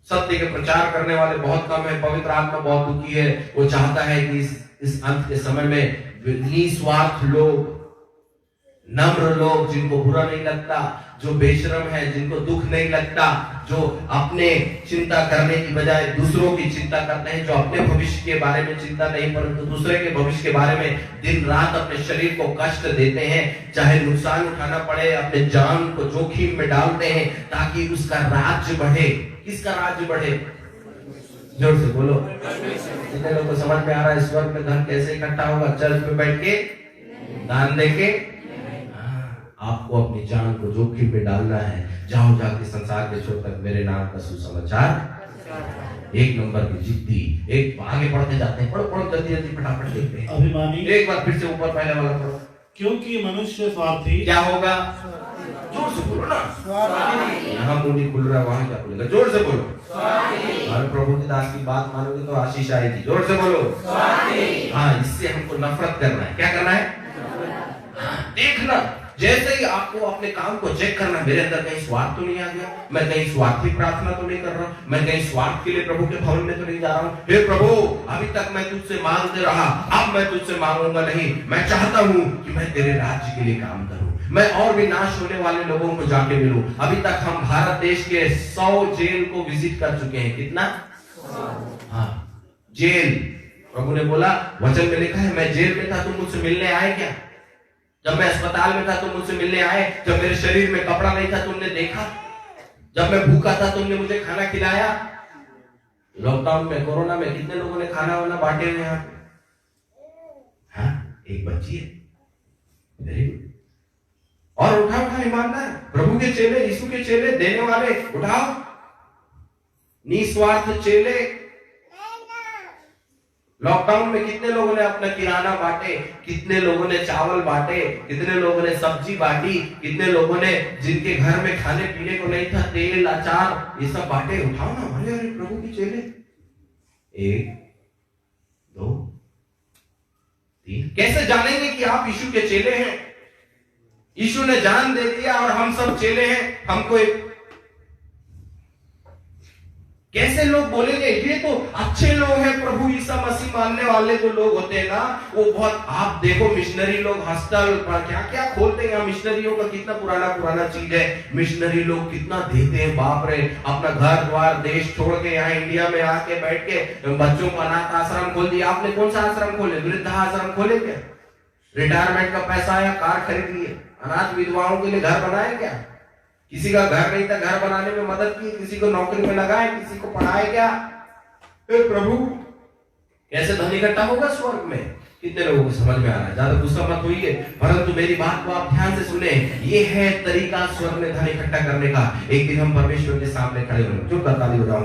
सत्य के प्रचार करने वाले बहुत कम है। पवित्र आत्मा बहुत दुखी है। वो चाहता है कि इस अंत के समय में निस्वार्थ लोग, नम्र लोग, जिनको बुरा नहीं लगता, जो बेशरम है, जिनको दुख नहीं लगता, जो अपने चिंता करने की बजाय दूसरों की चिंता करते हैं, जो अपने भविष्य के बारे में चिंता नहीं परंतु दूसरे के भविष्य के बारे में दिन रात अपने शरीर को कष्ट देते हैं, चाहे नुकसान उठाना पड़े, अपने जान को जोखिम में डालते हैं ताकि उसका राज्य बढ़े। किसका राज्य बढ़े? जोर से बोलो। कितने लोगों को समझ में आ रहा है स्वर्ग में धन कैसे इकट्ठा होगा? चर्च में बैठ के दान देके? आपको अपनी जान को जोखिम में डालना है। जाओ जाके संसार के छोर तक मेरे नाम का सुसमाचार। एक नंबर की जिद्दी, एक आगे बढ़ते जाते हैं, पढ़ो पढ़ो जल्दी जल्दी फटाफट देखते हैं। अभिमानी, एक बार फिर से ऊपर पहले वाला पढ़ो। क्योंकि मनुष्य स्वार्थी क्या होगा? जोर से बोलो ना। यहाँ मुंह नहीं खुल रहा, वहां क्या खुलेगा? जोर से बोलो। हमारे प्रभु के दास की बात मानोगे तो आशीष आएगी। जोर से बोलो। हाँ, इससे हमको नफरत करना है। क्या करना है? देखना, जैसे ही आपको अपने काम को चेक करना, मेरे अंदर कहीं स्वार्थ तो नहीं आ गया, मैं कहीं स्वार्थी प्रार्थना तो नहीं कर रहा, मैं कहीं स्वार्थ के लिए प्रभु के भवन में तो नहीं जा रहा हूँ। हे प्रभु, अभी तक मैं तुझसे मांगते रहा, अब मैं तुझसे मांगूंगा नहीं। मैं चाहता हूँ कि मैं तेरे राज्य के लिए काम करूँ, मैं और भी नाश होने वाले लोगों को जाके मिलूं। अभी तक हम भारत देश के 100 जेल को विजिट कर चुके हैं। कितना? हाँ, जेल। प्रभु ने बोला, वचन में लिखा है, मैं जेल में था तुम मुझसे मिलने आए क्या? जब मैं अस्पताल में था तुम मुझसे मिलने आए? जब मेरे शरीर में कपड़ा नहीं था तुमने देखा? जब मैं भूखा था तुमने मुझे खाना खिलाया? लॉकडाउन में, कोरोना में कितने लोगों ने खाना वाना बांटे हुए यहाँ पे? हाँ, एक बच्ची है, वेरी गुड। और उठाओ ईमानदार प्रभु के चेले, यीशु के चेले, देने वाले, उठाओ निस्वार्थ चेले। लॉकडाउन में कितने लोगों ने अपना किराना बांटे, कितने लोगों ने चावल बांटे, कितने लोगों ने सब्जी बांटी, कितने लोगों ने जिनके घर में खाने पीने को नहीं था, तेल, अचार, ये सब बांटे। उठाओ ना, अरे अरे प्रभु के चेले। 1 2 3। कैसे जानेंगे कि आप यीशु के चेले हैं? यीशु ने जान दे दिया और हम सब चेले हैं। हमको कैसे लोग बोलेंगे ये तो अच्छे लोग हैं, प्रभु ईसा मसीह मानने वाले जो लोग होते हैं ना, वो बहुत, आप देखो मिशनरी लोग हॉस्टल क्या क्या खोलते हैं, मिशनरियों का कितना पुराना पुराना चीज है, मिशनरी लोग कितना देते हैं, बाप रे, अपना घर द्वार देश छोड़ के यहाँ इंडिया में आके बैठ के बच्चों को अनाथ आश्रम खोल दिया। आपने कौन सा आश्रम खोले? वृद्धा आश्रम खोले क्या? रिटायरमेंट का पैसा आया, कार खरीद लिए, अनाथ विधवाओं के लिए घर बनाए क्या? किसी का घर नहीं था, घर बनाने में मदद की, किसी को नौकरी में लगाए, किसी को पढ़ाए क्या? प्रभु कैसे धन इकट्ठा होगा स्वर्ग में? कितने लोगों को समझ में आ रहा है? ज्यादा गुस्सा मत होइए, परंतु मेरी बात को आप ध्यान से सुने। ये है तरीका स्वर्ग में धन इकट्ठा करने का। एक दिन हम परमेश्वर के सामने खड़े होंगे। जो ताली बजाओ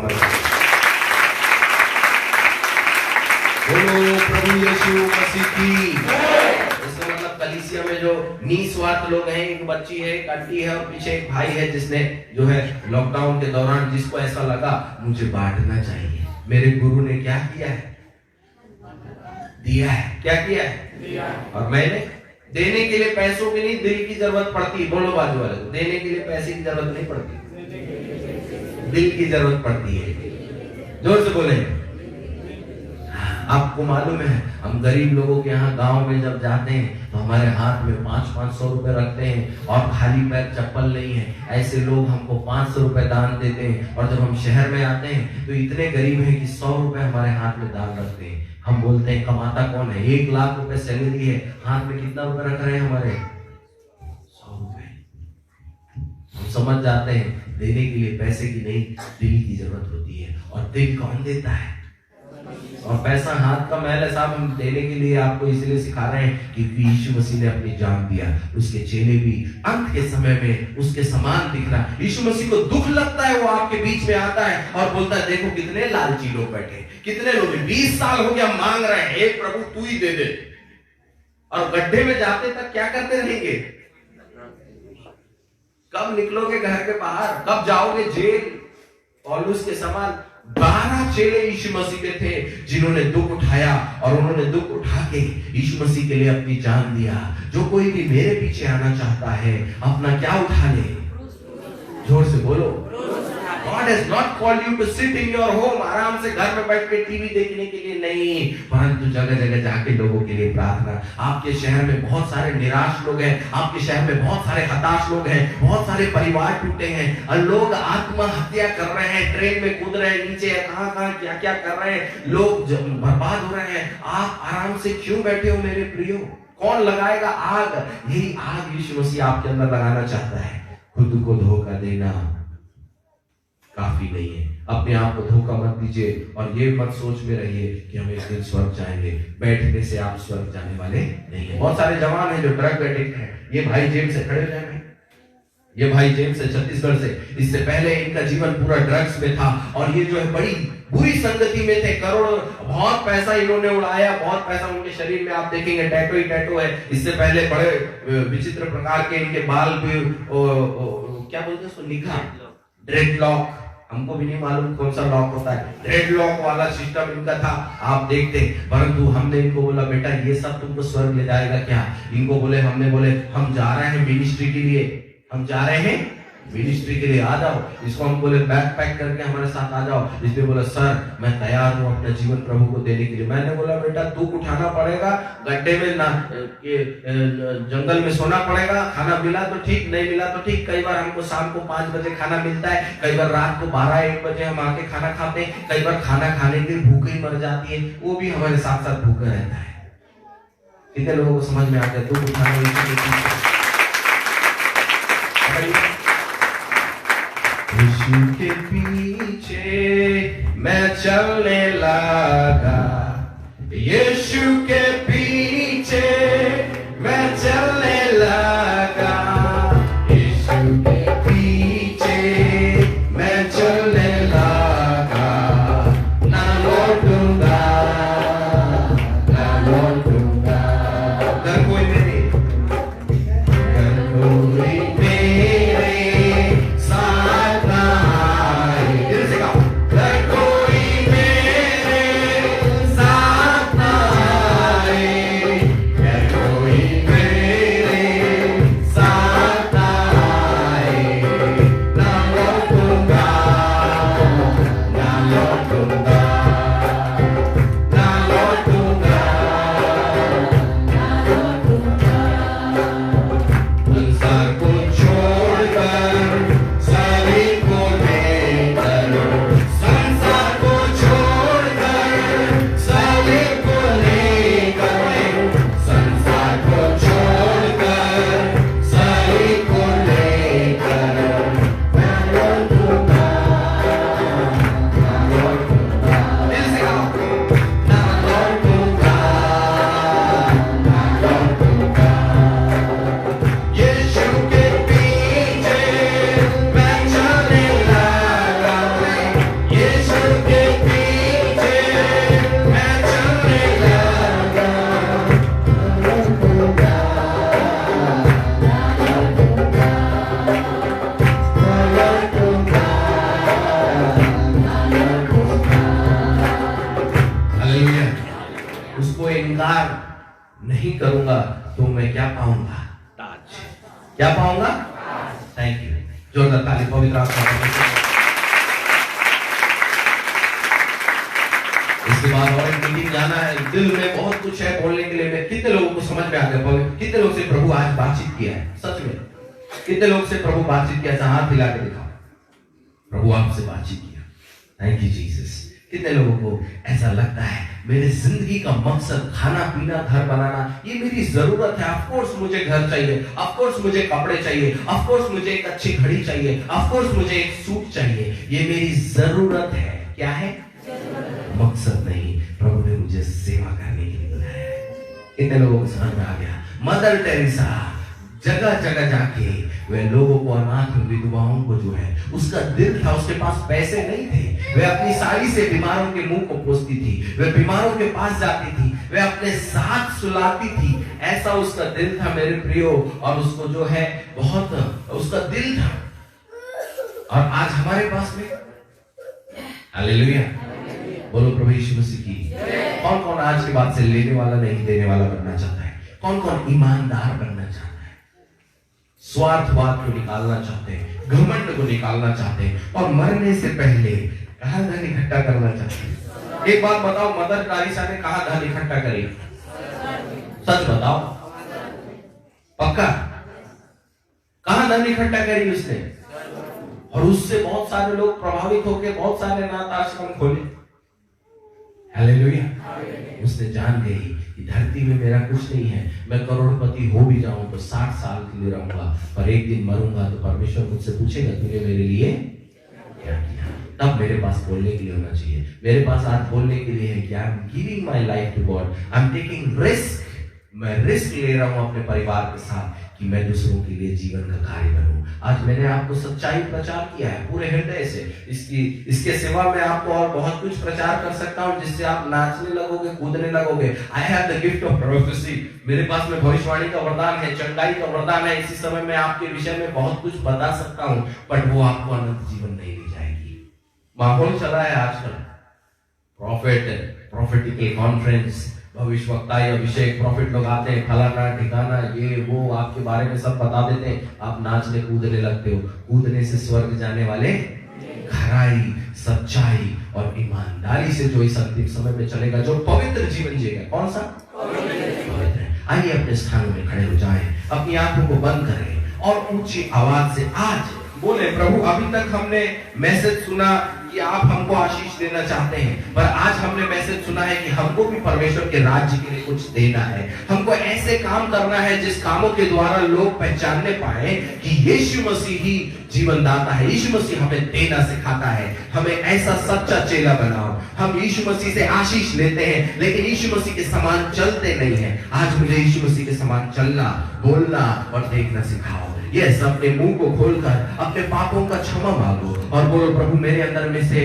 बोलो प्रभु यीशु मसीह की। इसका मतलब कलीसिया में जो निस्वार्थ लोग हैं, एक बच्ची है, एक आंटी है और पीछे एक भाई है, जिसने जो है लॉकडाउन के दौरान जिसको ऐसा लगा मुझे बांटना चाहिए, मेरे गुरु ने क्या किया है? दिया है। क्या किया है? दिया। और मैंने देने के लिए पैसों की नहीं, दिल की जरूरत पड़ती है। बोलो बाजू वाले को, देने के लिए पैसे की जरूरत नहीं पड़ती, दिल की जरूरत पड़ती है। जोर से बोले। आपको मालूम है, हम गरीब लोगों के यहाँ गांव में जब जाते हैं तो हमारे हाथ में 500-500 रुपए रखते हैं और खाली पैर, चप्पल नहीं है, ऐसे लोग हमको 500 रुपए दान देते हैं। और जब हम शहर में आते हैं तो इतने गरीब हैं कि 100 रुपए हमारे हाथ में दान रखते हैं। हम बोलते हैं कमाता कौन है? 1 लाख रुपए सैलरी है, हाथ में कितना रुपए रख रहे हैं हमारे? 100 रुपए। हम समझ जाते हैं देने के लिए पैसे की नहीं, दिल की जरूरत होती है। और दिल कौन देता है? और पैसा हाथ का मैल है साहब। हम देने के लिए आपको इसलिए सिखा रहे हैं कि यीशु मसीह ने अपनी जान दिया। उसके चेले भी अंत के समय में उसके समान दिख रहा। यीशु मसीह को दुख लगता है, वो आपके बीच में आता है और बोलता है देखो कितने लालची लोग बैठे, कितने लोग 20 साल हो गया मांग रहे हैं, हे प्रभु तू ही दे दे। और गड्ढे में जाते तक क्या करते रहेंगे? कब निकलोगे घर के बाहर? कब जाओगे जेल? पौलुस के समान 12 चेले यीशु मसीह के थे जिन्होंने दुख उठाया और उन्होंने दुख उठा के यीशु मसीह के लिए अपनी जान दिया। जो कोई भी मेरे पीछे आना चाहता है अपना क्या उठा ले? जोर से बोलो। God has not called you to sit in your home, आराम से घर में बैठ के टीवी देखने के लिए नहीं, परंतु जगह जगह जाके लोगों के लिए प्रार्थना। आपके शहर में बहुत सारे निराश लोग हैं, आपके शहर में बहुत सारे हताश लोग हैं, बहुत सारे परिवार टूटे हैं और लोग आत्महत्या कर रहे हैं, ट्रेन में कूद रहे हैं, नीचे कहां कहां क्या क्या कर रहे हैं, लोग बर्बाद हो रहे हैं। आप आराम से क्यों बैठे हो मेरे प्रियो? कौन लगाएगा आग? यही आग यीशु मसीह आपके अंदर लगाना चाहता है। खुद को धोखा देना काफी नहीं है। अपने आप को धोखा मत दीजिए और ये मत सोच में रहिए कि हम एक दिन स्वर्ग जाएंगे। बैठने से आप स्वर्ग जाने वाले नहीं है। बहुत सारे जवान हैं जो ड्रग एडिक्ट हैं। ये भाई जेम्स से खड़े हो जाए, ये भाई जेम्स है छत्तीसगढ़ से। इससे पहले इनका जीवन पूरा ड्रग्स में था और ये जो है बड़ी बुरी संगति में थे। करोड़ों, बहुत पैसा इन्होंने उड़ाया, बहुत पैसा उनके शरीर में आप देखेंगे टैटू ही टैटू है। इससे पहले बड़े विचित्र प्रकार के इनके बाल भी क्या बोलते हैं उसको, लिखा ड्रेडलॉक, हमको भी नहीं मालूम कौन सा लॉक होता है, ड्रेडलॉक वाला सिस्टम इनका था, आप देखते। परंतु हमने इनको बोला बेटा ये सब तुमको स्वर्ग ले जाएगा क्या? इनको बोले, हमने बोले हम जा रहे हैं मिनिस्ट्री के लिए, हम जा रहे हैं मिनिस्ट्री के लिए, आ जाओ। इसको हम बोले बैग पैक करके हमारे साथ आ जाओ। इसने बोला सर मैं तैयार हूँ अपना जीवन प्रभु को देने के लिए। मैंने बोला बेटा दुख उठाना पड़ेगा, गड्ढे में ना जंगल में सोना पड़ेगा, खाना मिला तो ठीक, नहीं मिला तो ठीक। कई बार हमको शाम को 5 बजे खाना मिलता है, कई बार रात को 12-1 बजे हम आके खाना खाते हैं, कई बार खाना खाने के लिए भूखे ही मर जाती है, वो भी हमारे साथ साथ भूखा रहता है। कितने लोगों को समझ में आता है दुख उठाना? यीशु के पीछे मैं चलने लगा, यीशु के पीछे मैं चलने लगा, यीशु के पीछे मैं चलने लगा, ना लौटूंगा, ना लौटूंगा। अगर कोई मेरे साथ ना आए, दिल से गाओ, अगर कोई मेरे क्या पाऊंगा? थैंक यू, जोरदार ताली पवित्र आत्मा का। इसके बाद और एक मीटिंग जाना है, दिल में बहुत कुछ है बोलने के लिए। कितने लोगों को समझ में आ गया? कितने लोग से प्रभु आज बातचीत किया है? सच में कितने लोग से प्रभु बातचीत किया? हाथ हिला के दिखाओ, प्रभु आपसे बातचीत किया। Thank you Jesus. कितने लोगों को ऐसा लगता है मेरे जिंदगी का मकसद खाना पीना घर बनाना, ये मेरी जरूरत है। ऑफ कोर्स मुझे घर चाहिए, ऑफ कोर्स मुझे कपड़े चाहिए, ऑफ कोर्स मुझे एक अच्छी घड़ी चाहिए, ऑफ कोर्स मुझे एक सूट चाहिए, ये मेरी जरूरत है। क्या है? मकसद नहीं। प्रभु ने मुझे सेवा करने के लिए बुलाया है। कितने लोगों को समझ में आ गया? मदर टेरेसा जगह जगह जाके वे लोगों को, अनाथ विधवाओं को जो है उसका दिल था, उसके पास पैसे नहीं थे, वे अपनी साड़ी से बीमारों के मुंह को पोंछती थी, वे बीमारों के पास जाती थी, वे अपने साथ सुलाती थी। ऐसा उसका दिल था मेरे प्रियो, और उसको जो है बहुत उसका दिल था। और आज हमारे पास में, हालेलुया, बोलो प्रभु यीशु मसीह की। कौन कौन आज के बाद से लेने वाला नहीं देने वाला बनना चाहता है? कौन कौन ईमानदार बनना चाहता है? स्वार्थवाद को निकालना चाहते हैं, घमंड को निकालना चाहते हैं, और मरने से पहले कहां धन इकट्ठा करना चाहते हैं? एक बात बताओ, मदर टेरेसा ने कहां धन इकट्ठा करी? सच बताओ, पक्का? कहां धन इकट्ठा करी उसने? और उससे बहुत सारे लोग प्रभावित होकर बहुत सारे अनाथ आश्रम खोले। हालेलुया। उसने जान गई कि धरती में मेरा कुछ नहीं है, मैं करोड़पति हो भी जाऊं तो 60 साल के लिए रहूंगा, पर एक दिन मरूंगा तो परमेश्वर मुझसे पूछेगा तूने मेरे लिए क्या किया। तब मेरे पास बोलने के लिए होना चाहिए। मेरे पास आज बोलने के लिए है कि I am giving my life to God, I am taking risk. मैं रिस्क ले रहा हूं अपने परिवार के साथ कि मैं दूसरों के लिए जीवन का कार्य करूं। आज मैंने आपको सच्चाई प्रचार किया है पूरे हृदय से। इसके सिवा मैं आपको और बहुत कुछ प्रचार कर सकता हूं जिससे आप नाचने लगोगे, कूदने लगोगे। I have the gift of prophecy. मेरे पास में भविष्यवाणी का वरदान है, चंडाई का वरदान है। इसी समय मैं आपके विषय में बहुत कुछ बता सकता हूं, बट वो आपको अनंत जीवन नहीं ले जाएगी। माहौल चला है आजकल, प्रॉफिटिकल कॉन्फ्रेंस, भविष्यवक्ता या अभिषेक प्रॉफिट लोग आते हैं, फलाना ठिकाना ये वो आपके बारे में सब बता देते हैं, आप नाचने कूदने लगते हो। कूदने से स्वर्ग जाने वाले खराई, सच्चाई और ईमानदारी से जो इस अंतिम समय में चलेगा, जो पवित्र जीवन जिएगा। कौन सा? पवित्र। आइए अपने स्थानों में खड़े हो जाएं, अपनी आंखों को बंद करें और ऊंची आवाज से आज बोले, प्रभु अभी तक हमने मैसेज सुना कि आप हमको आशीष देना चाहते हैं, पर आज हमने मैसेज सुना है कि हमको भी परमेश्वर के राज्य के लिए कुछ देना है। हमको ऐसे काम करना है जिस कामों के द्वारा लोग पहचानने पाए कि यीशु मसीह ही जीवन दाता है। यीशु मसीह हमें देना सिखाता है। हमें ऐसा सच्चा चेला बनाओ। हम यीशु मसीह से आशीष लेते हैं लेकिन यीशु मसीह के समान चलते नहीं हैं। आज मुझे यीशु मसीह के समान चलना, बोलना और देखना सिखाओ। यस, अपने मुंह को खोलकर अपने पापों का क्षमा मांगो और बोलो, प्रभु मेरे अंदर में से